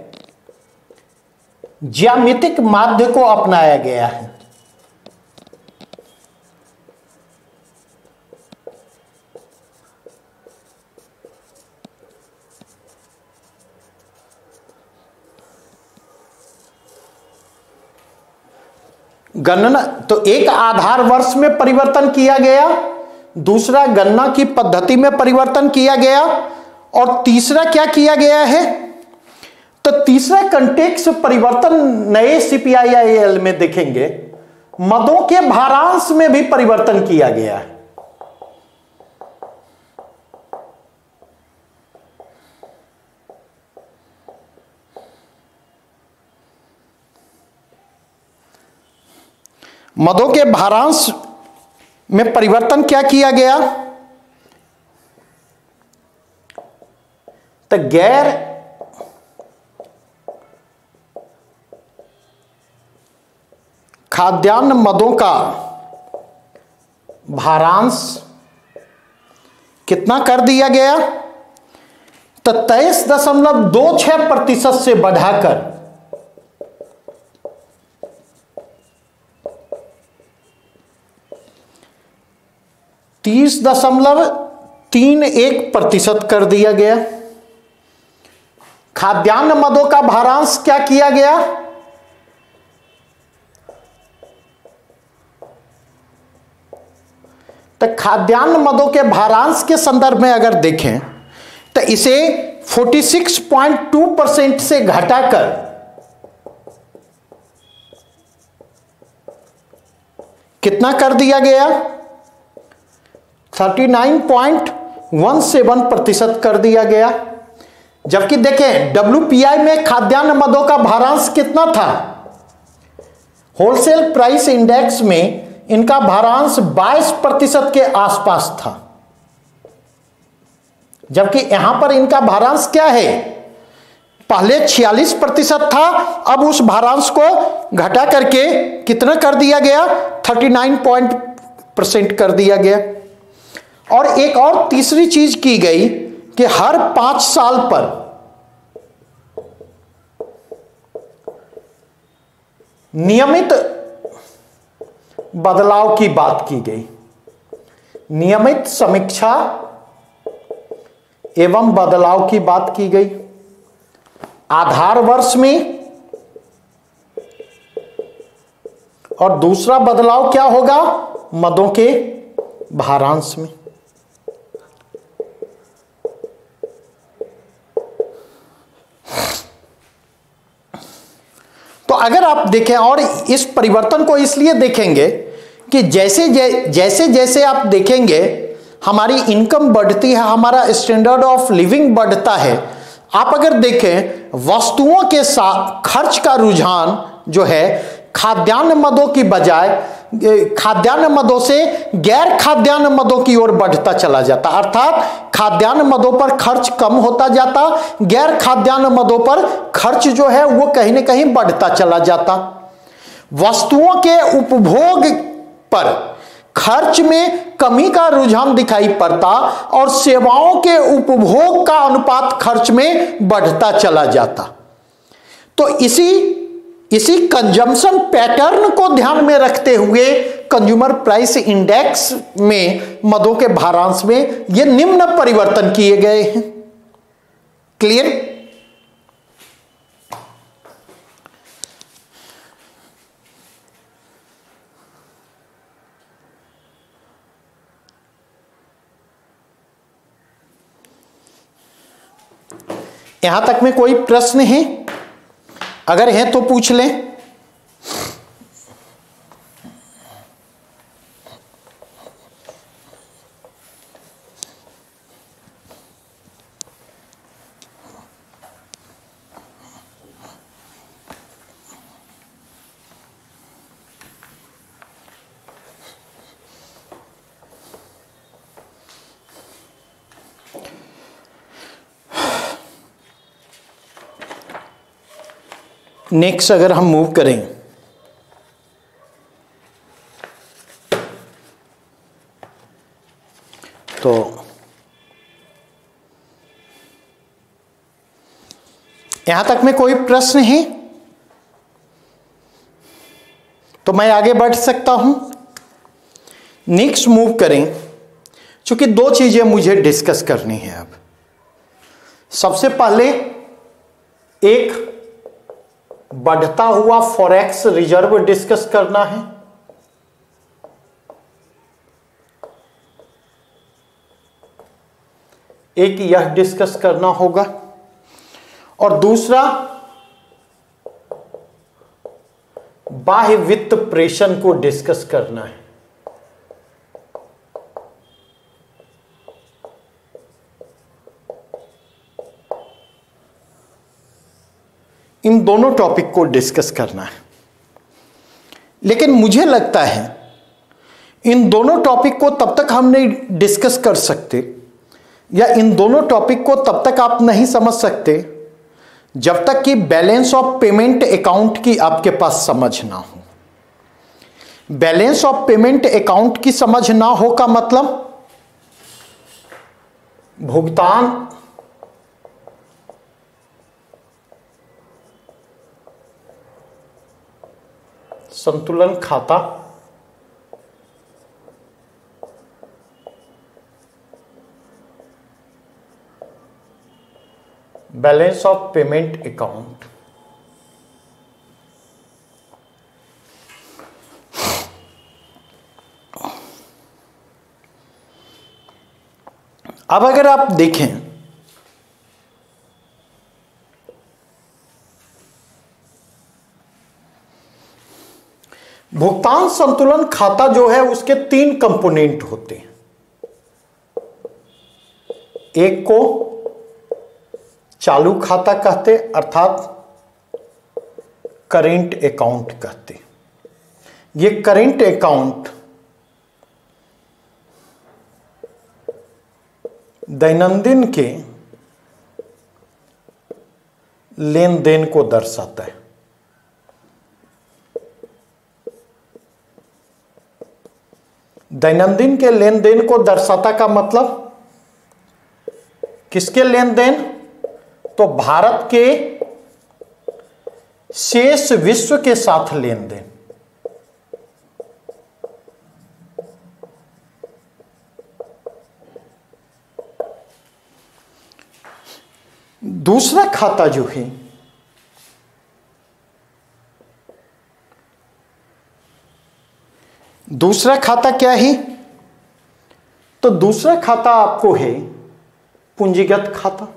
ज्यामितिक माध्य को अपनाया गया है। गणना तो एक आधार वर्ष में परिवर्तन किया गया, दूसरा गणना की पद्धति में परिवर्तन किया गया, और तीसरा क्या किया गया है? तो तीसरा कंटेक्स्ट परिवर्तन नए CPI-IL में देखेंगे, मदों के भारांश में भी परिवर्तन किया गया है। मदों के भारांश में परिवर्तन क्या किया गया? तो गैर खाद्यान्न मदों का भारांश कितना कर दिया गया? तो 23.26% से बढ़ाकर 30.31% कर दिया गया। खाद्यान्न मदों का भारांश क्या किया गया? तो खाद्यान्न मदों के भारांश के संदर्भ में अगर देखें तो इसे 46.2% से घटाकर कितना कर दिया गया? 39.17% कर दिया गया। जबकि देखें WPI में खाद्यान्न मदों का भारांश कितना था? होलसेल प्राइस इंडेक्स में इनका भारांश 22% के आसपास था, जबकि यहां पर इनका भारांश क्या है? पहले 46% था, अब उस भारांश को घटा करके कितना कर दिया गया, 39% कर दिया गया। और एक और तीसरी चीज की गई कि हर 5 साल पर नियमित बदलाव की बात की गई। नियमित समीक्षा एवं बदलाव की बात की गई। आधार वर्ष में, और दूसरा बदलाव क्या होगा, मदों के भारांश में। तो अगर आप देखें, और इस परिवर्तन को इसलिए देखेंगे कि जैसे जैसे आप देखेंगे हमारी इनकम बढ़ती है, हमारा स्टैंडर्ड ऑफ लिविंग बढ़ता है। आप अगर देखें वस्तुओं के साथ खर्च का रुझान जो है खाद्यान्न मदों की बजाय खाद्यान्न मदों से गैर खाद्यान्न मदों की ओर बढ़ता चला जाता, अर्थात खाद्यान्न मदों पर खर्च कम होता जाता, गैर खाद्यान्न मदों पर खर्च जो है वो कहीं ना कहीं बढ़ता चला जाता। वस्तुओं के उपभोग पर खर्च में कमी का रुझान दिखाई पड़ता और सेवाओं के उपभोग का अनुपात खर्च में बढ़ता चला जाता। तो इसी कंजम्पशन पैटर्न को ध्यान में रखते हुए कंज्यूमर प्राइस इंडेक्स में मदों के भारांश में ये निम्न परिवर्तन किए गए हैं। क्लियर? यहां तक में कोई प्रश्न है? अगर है तो पूछ लें। नेक्स्ट अगर हम मूव करें तो यहां तक में कोई प्रश्न है तो मैं आगे बढ़ सकता हूं। नेक्स्ट मूव करें, क्योंकि 2 चीजें मुझे डिस्कस करनी है। अब सबसे पहले एक बढ़ता हुआ फॉरेक्स रिजर्व डिस्कस करना है, एक यह डिस्कस करना होगा, और दूसरा बाह्य वित्त प्रेषण को डिस्कस करना है। इन दोनों टॉपिक को डिस्कस करना है। लेकिन मुझे लगता है इन दोनों टॉपिक को तब तक हम नहीं डिस्कस कर सकते, या इन दोनों टॉपिक को तब तक आप नहीं समझ सकते जब तक कि बैलेंस ऑफ पेमेंट अकाउंट की आपके पास समझ ना हो। बैलेंस ऑफ पेमेंट अकाउंट की समझ ना हो का मतलब भुगतान संतुलन खाता, बैलेंस ऑफ पेमेंट अकाउंट, अब अगर आप देखें भुगतान संतुलन खाता जो है उसके 3 कंपोनेंट होते हैं। एक को चालू खाता कहते, अर्थात करेंट अकाउंट कहते। ये करेंट अकाउंट दैनंदिन के लेन देन को दर्शाता है। दैनंदिन के लेन देन को दर्शाता का मतलब किसके लेन देन? तो भारत के शेष विश्व के साथ लेन देन। दूसरा खाता जो है दूसरा खाता क्या है? तो दूसरा खाता आपको है पूंजीगत खाता।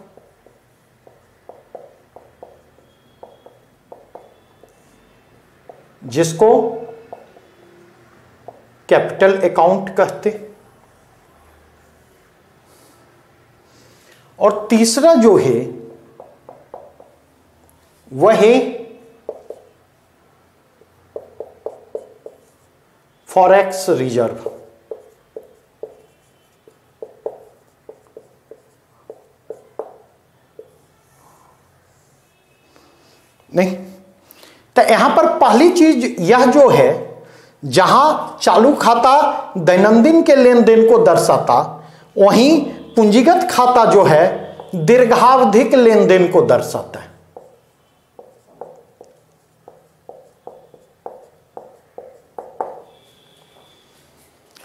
जिसको कैपिटल अकाउंट कहते। और तीसरा जो है वह है फॉरेक्स रिजर्व। नहीं, तो यहां पर पहली चीज यह जो है, जहां चालू खाता दैनंदिन के लेन देन को दर्शाता, वहीं पूंजीगत खाता जो है दीर्घावधिक लेन देन को दर्शाता है।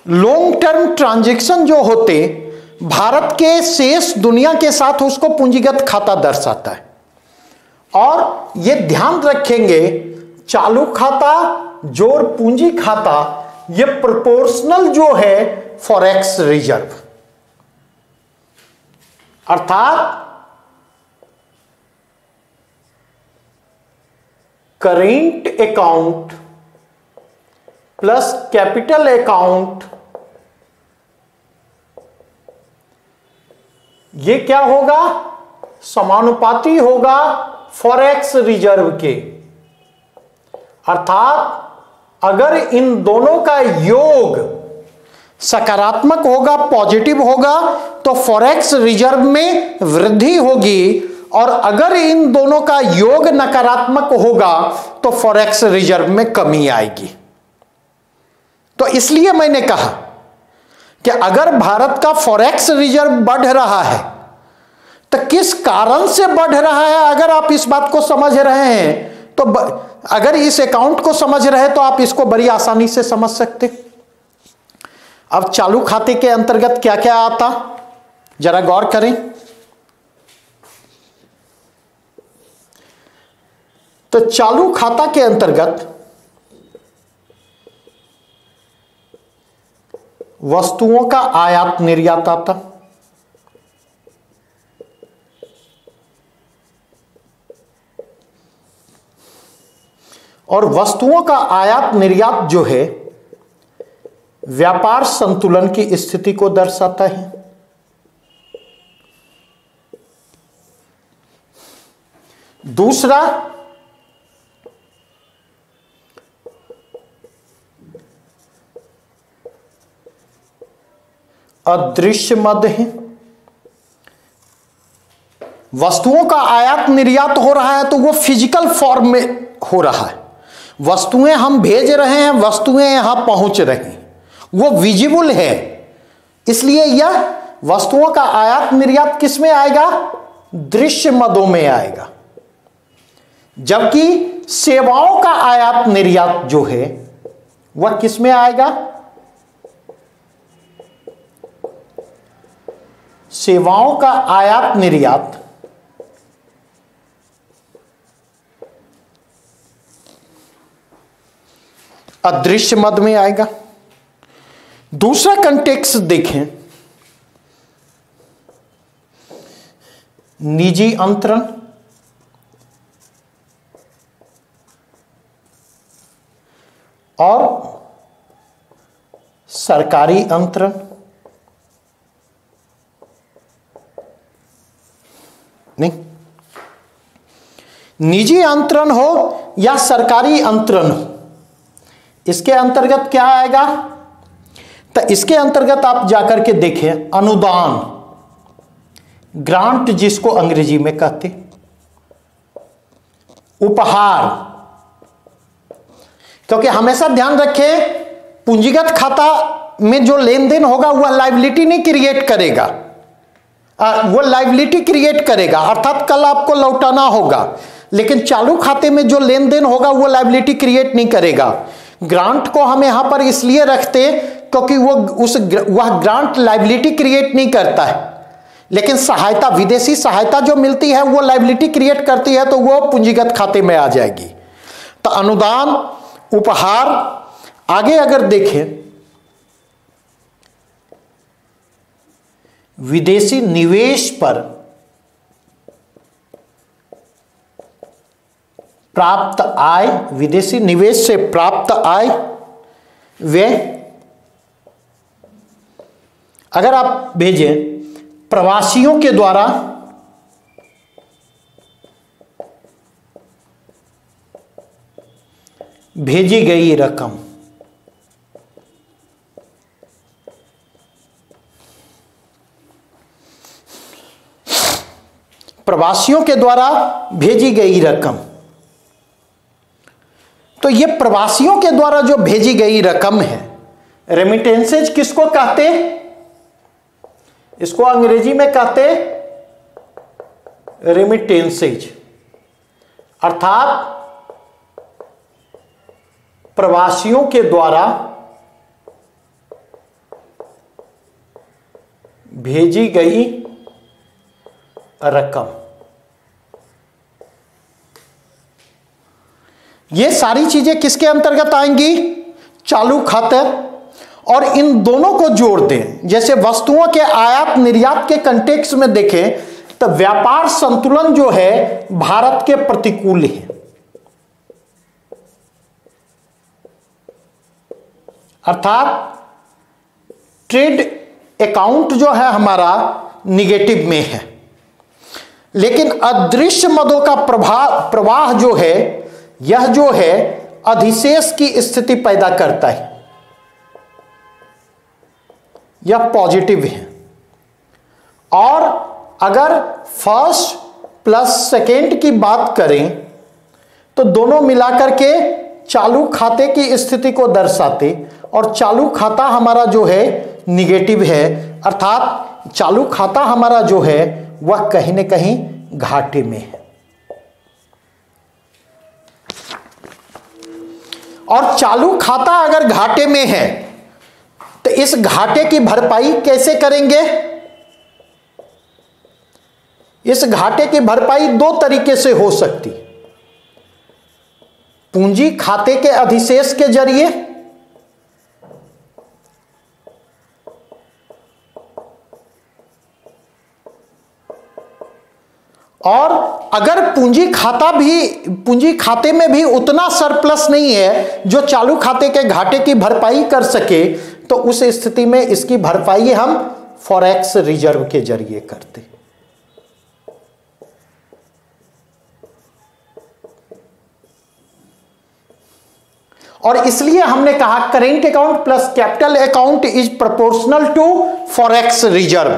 लॉन्ग टर्म ट्रांजैक्शन जो होते भारत के शेष दुनिया के साथ, उसको पूंजीगत खाता दर्शाता है। और यह ध्यान रखेंगे, चालू खाता जोड़ पूंजी खाता यह प्रोपोर्शनल जो है फॉरेक्स रिजर्व, अर्थात current account plus capital account, ये क्या होगा? समानुपाती होगा फॉरेक्स रिजर्व के। अर्थात अगर इन दोनों का योग सकारात्मक होगा, पॉजिटिव होगा, तो फॉरेक्स रिजर्व में वृद्धि होगी, और अगर इन दोनों का योग नकारात्मक होगा तो फॉरेक्स रिजर्व में कमी आएगी। तो इसलिए मैंने कहा कि अगर भारत का फॉरेक्स रिजर्व बढ़ रहा है तो किस कारण से बढ़ रहा है, अगर आप इस बात को समझ रहे हैं तो अगर इस अकाउंट को समझ रहे हैं तो आप इसको बड़ी आसानी से समझ सकते। अब चालू खाते के अंतर्गत क्या क्या आता, जरा गौर करें। तो चालू खाता के अंतर्गत वस्तुओं का आयात निर्यात आता, और वस्तुओं का आयात निर्यात जो है व्यापार संतुलन की स्थिति को दर्शाता है। दूसरा, अदृश्य मद है। वस्तुओं का आयात निर्यात हो रहा है तो वो फिजिकल फॉर्म में हो रहा है, वस्तुएं हम भेज रहे हैं, वस्तुएं यहां पहुंच रही हैं, वो विजिबल है। इसलिए यह वस्तुओं का आयात निर्यात किस में आएगा? दृश्य मदों में आएगा। जबकि सेवाओं का आयात निर्यात जो है वह किस में आएगा? सेवाओं का आयात निर्यात अदृश्य मद में आएगा। दूसरा कंटेक्स्ट देखें, निजी अंतरण और सरकारी अंतरण। नहीं, निजी अंतरण हो या सरकारी अंतरण हो, इसके अंतर्गत क्या आएगा? तो इसके अंतर्गत आप जाकर के देखें, अनुदान, ग्रांट जिसको अंग्रेजी में कहते, उपहार, क्योंकि हमेशा ध्यान रखें पूंजीगत खाता में जो लेन देन होगा वह लायबिलिटी नहीं क्रिएट करेगा, वो लायबिलिटी क्रिएट करेगा, अर्थात कल आपको लौटाना होगा, लेकिन चालू खाते में जो लेन देन होगा वो लायबिलिटी क्रिएट नहीं करेगा। ग्रांट को हम यहां पर इसलिए रखते क्योंकि वह ग्रांट लायबिलिटी क्रिएट नहीं करता है, लेकिन सहायता, विदेशी सहायता जो मिलती है वो लायबिलिटी क्रिएट करती है, तो वो पूंजीगत खाते में आ जाएगी। तो अनुदान, उपहार, आगे अगर देखें विदेशी निवेश पर प्राप्त आय, विदेशी निवेश से प्राप्त आय व्यय, अगर आप भेजें प्रवासियों के द्वारा भेजी गई रकम, प्रवासियों के द्वारा भेजी गई रकम, तो ये प्रवासियों के द्वारा जो भेजी गई रकम है, रेमिटेंसेज किसको कहते? इसको अंग्रेजी में कहते रेमिटेंसेज, अर्थात प्रवासियों के द्वारा भेजी गई रकम। ये सारी चीजें किसके अंतर्गत आएंगी? चालू खाते। और इन दोनों को जोड़ दें, जैसे वस्तुओं के आयात निर्यात के कंटेक्स्ट में देखें तो व्यापार संतुलन जो है भारत के प्रतिकूल है, अर्थात ट्रेड अकाउंट जो है हमारा निगेटिव में है, लेकिन अदृश्य मदों का प्रवाह जो है, यह जो है अधिशेष की स्थिति पैदा करता है, यह पॉजिटिव है। और अगर फर्स्ट प्लस सेकेंड की बात करें तो दोनों मिलाकर के चालू खाते की स्थिति को दर्शाते, और चालू खाता हमारा जो है निगेटिव है, अर्थात चालू खाता हमारा जो है वह कहीं न कहीं घाटे में है। और चालू खाता अगर घाटे में है तो इस घाटे की भरपाई कैसे करेंगे? इस घाटे की भरपाई दो तरीके से हो सकती, पूंजी खाते के अधिशेष के जरिए, और अगर पूंजी खाते में भी उतना सरप्लस नहीं है जो चालू खाते के घाटे की भरपाई कर सके, तो उस स्थिति में इसकी भरपाई हम फॉरेक्स रिजर्व के जरिए करते। और इसलिए हमने कहा current account plus capital account is proportional to forex reserve.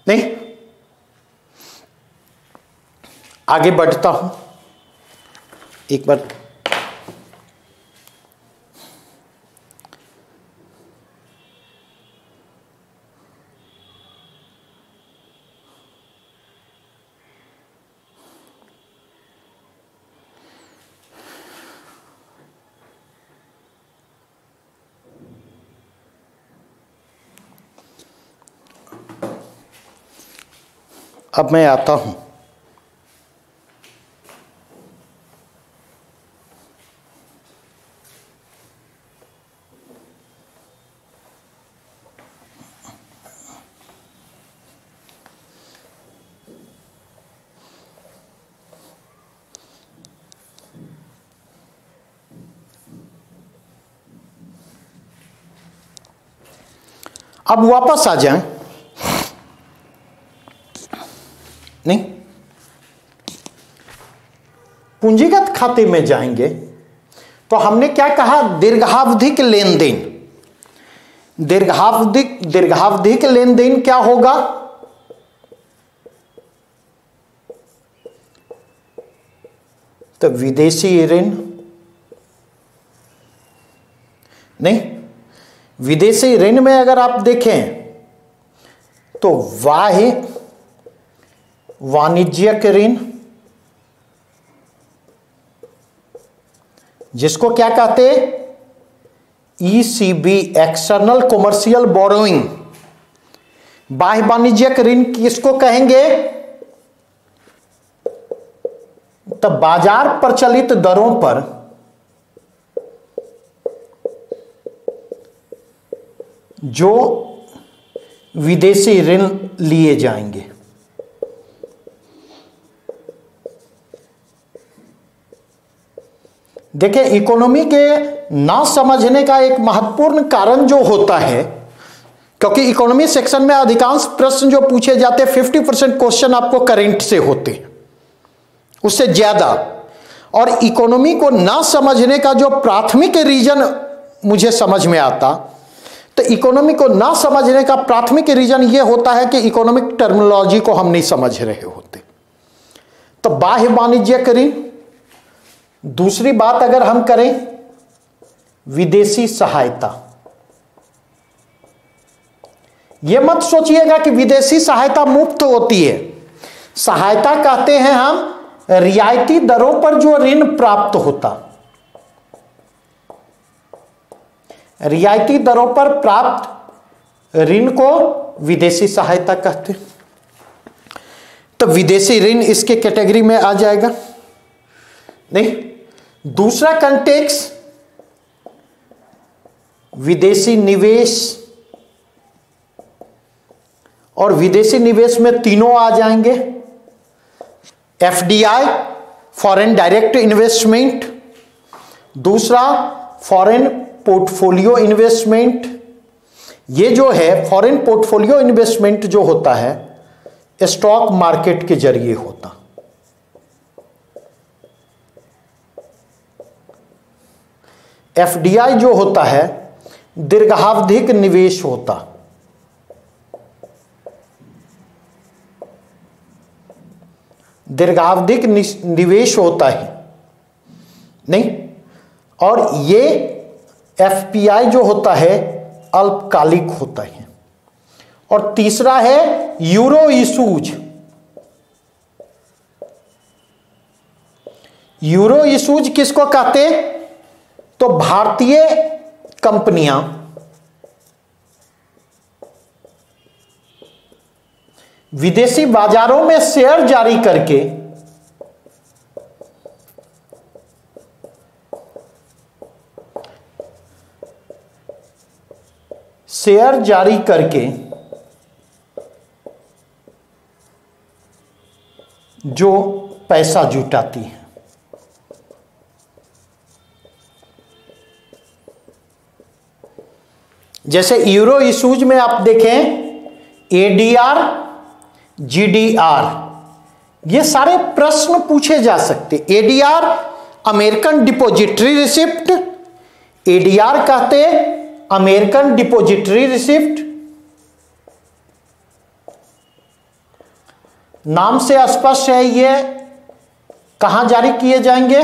नहीं, आगे बढ़ता हूं एक बार। अब मैं आता हूं अब वापस आ जाएं। नहीं, पूंजीगत खाते में जाएंगे तो हमने क्या कहा? दीर्घावधिक लेन देन। दीर्घावधिक लेन देन क्या होगा? तो विदेशी ऋण नहीं, विदेशी ऋण में अगर आप देखें तो बाह्य वाणिज्यिक ऋण, जिसको क्या कहते हैं, ECB एक्सटर्नल कॉमर्शियल बोरोइंग। बाह्य वाणिज्यिक ऋण किसको कहेंगे, तब बाजार प्रचलित दरों पर जो विदेशी ऋण लिए जाएंगे। देखिए, इकोनॉमी के ना समझने का एक महत्वपूर्ण कारण जो होता है, क्योंकि इकोनॉमी सेक्शन में अधिकांश प्रश्न जो पूछे जाते हैं 50% क्वेश्चन आपको करंट से होते हैं, उससे ज्यादा। और इकोनॉमी को ना समझने का जो प्राथमिक रीजन मुझे समझ में आता, तो इकोनॉमी को ना समझने का प्राथमिक रीजन यह होता है कि इकोनॉमिक टर्मिनोलॉजी को हम नहीं समझ रहे होते। तो बाह्य वाणिज्यिक ऋण। दूसरी बात अगर हम करें, विदेशी सहायता। यह मत सोचिएगा कि विदेशी सहायता मुफ्त होती है। सहायता कहते हैं हम रियायती दरों पर जो ऋण प्राप्त होता, रियायती दरों पर प्राप्त ऋण को विदेशी सहायता कहते हैं। तो विदेशी ऋण इसके कैटेगरी में आ जाएगा नहीं। दूसरा कंटेक्स्ट विदेशी निवेश, और विदेशी निवेश में तीनों आ जाएंगे, FDI फॉरेन डायरेक्ट इन्वेस्टमेंट, दूसरा फॉरेन पोर्टफोलियो इन्वेस्टमेंट। ये जो है फॉरेन पोर्टफोलियो इन्वेस्टमेंट जो होता है स्टॉक मार्केट के जरिए होता। FDI जो होता है दीर्घावधिक निवेश होता। दीर्घावधिक निवेश होता है नहीं। और ये FPI जो होता है अल्पकालिक होता है। और तीसरा है यूरो इशूज। यूरो इशूज किसको कहते हैं, तो भारतीय कंपनियां विदेशी बाजारों में शेयर जारी करके जो पैसा जुटाती है। जैसे यूरो इशूज में आप देखें ADR, GDR, ये सारे प्रश्न पूछे जा सकते। ADR American depository receipt, ADR कहते अमेरिकन डिपॉजिटरी रिसिप्ट। नाम से स्पष्ट है ये कहां जारी किए जाएंगे,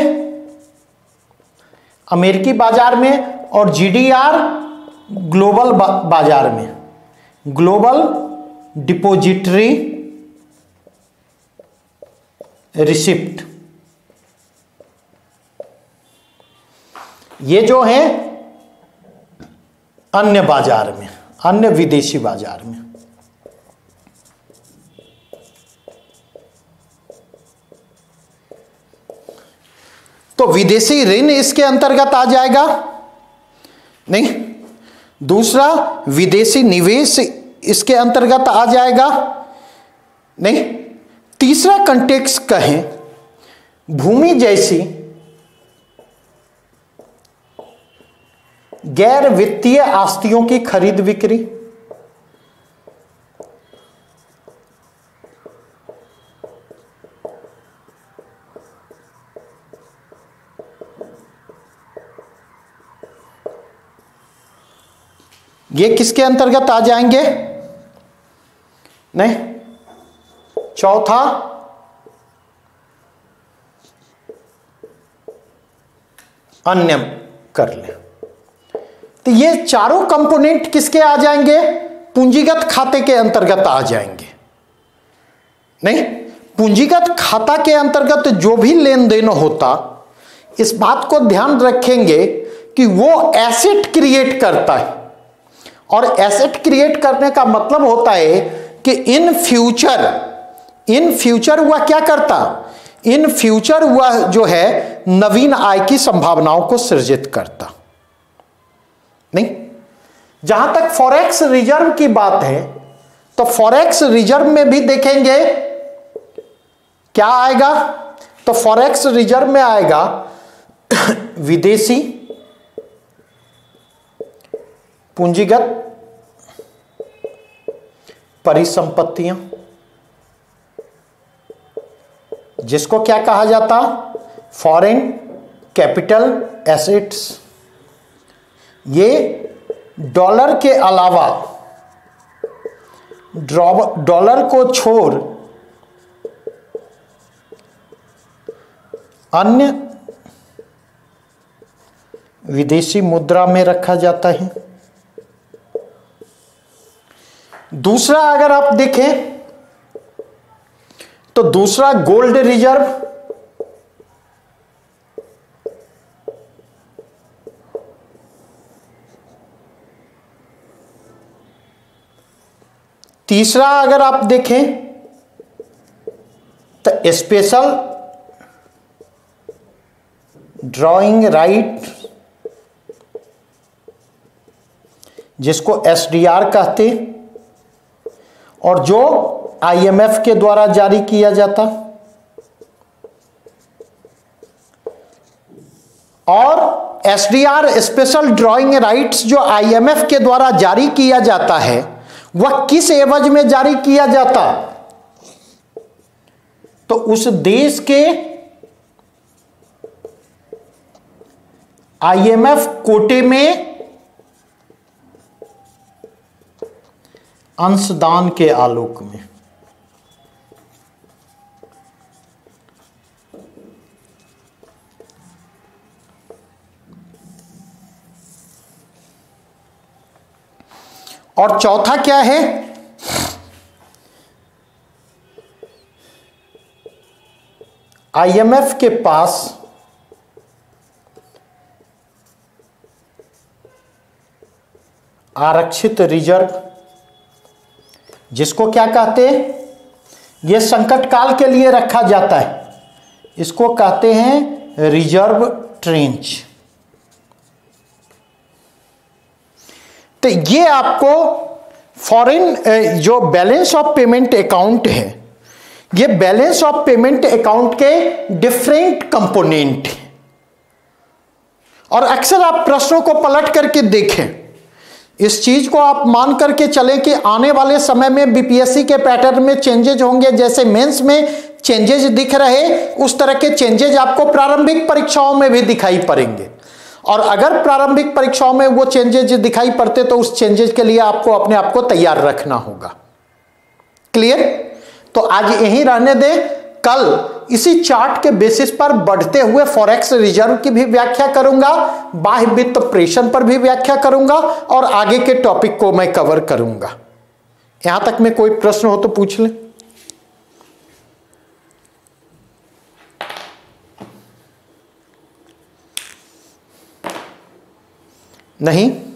अमेरिकी बाजार में। और GDR ग्लोबल बाजार में, ग्लोबल डिपॉजिटरी रिसिप्ट। ये जो है अन्य बाजार में, अन्य विदेशी बाजार में। तो विदेशी ऋण इसके अंतर्गत आ जाएगा नहीं। दूसरा विदेशी निवेश इसके अंतर्गत आ जाएगा नहीं। तीसरा कंटेक्स्ट कहें भूमि जैसी गैर वित्तीय आस्तियों की खरीद बिक्री। ये किसके अंतर्गत आ जाएंगे नहीं। चौथा अन्य कर लें। तो ये चारों कंपोनेंट किसके आ जाएंगे? पूंजीगत खाते के अंतर्गत आ जाएंगे। नहीं, पूंजीगत खाता के अंतर्गत जो भी लेन देन होता, इस बात को ध्यान रखेंगे कि वो एसेट क्रिएट करता है। और एसेट क्रिएट करने का मतलब होता है कि इन फ्यूचर वह क्या करता? इन फ्यूचर वह जो है नवीन आय की संभावनाओं को सृजित करता। नहीं, जहां तक फॉरेक्स रिजर्व की बात है, तो फॉरेक्स रिजर्व में भी देखेंगे क्या आएगा? तो फॉरेक्स रिजर्व में आएगा विदेशी पूंजीगत परिसंपत्तियां, जिसको क्या कहा जाता? Foreign capital assets. ये डॉलर के अलावा, डॉलर को छोड़ अन्य विदेशी मुद्रा में रखा जाता है। दूसरा अगर आप देखें तो दूसरा गोल्ड रिजर्व, तीसरा अगर आप देखें तो स्पेशल ड्रॉइंग राइट, जिसको एसडीआर कहते, और जो आईएमएफ के द्वारा जारी किया जाता। और एसडीआर स्पेशल ड्रॉइंग राइट्स जो आईएमएफ के द्वारा जारी किया जाता है, वह किस एवज में जारी किया जाता? तो उस देश के आईएमएफ कोटे में अंशदान के आलोक में। और चौथा क्या है? आईएमएफ के पास आरक्षित रिजर्व, जिसको क्या कहते हैं? यह संकट काल के लिए रखा जाता है, इसको कहते हैं रिजर्व ट्रेंच। तो ये आपको फॉरेन जो बैलेंस ऑफ पेमेंट अकाउंट है, ये बैलेंस ऑफ पेमेंट अकाउंट के डिफरेंट कंपोनेंट हैं। और अक्सर आप प्रश्नों को पलट करके देखें, इस चीज को आप मान करके चले कि आने वाले समय में बीपीएससी के पैटर्न में चेंजेज होंगे। जैसे मेंस में चेंजेज दिख रहे, उस तरह के चेंजेज आपको प्रारंभिक परीक्षाओं में भी दिखाई पड़ेंगे। और अगर प्रारंभिक परीक्षाओं में वो चेंजेज दिखाई पड़ते, तो उस चेंजेज के लिए आपको अपने आप को तैयार रखना होगा। क्लियर? तो आज यहीं रहने दें। कल इसी चार्ट के बेसिस पर बढ़ते हुए फॉरेक्स रिजर्व की भी व्याख्या करूंगा, बाह्य वित्त प्रेषण पर भी व्याख्या करूंगा, और आगे के टॉपिक को मैं कवर करूंगा। यहां तक में कोई प्रश्न हो तो पूछ लें। नहीं?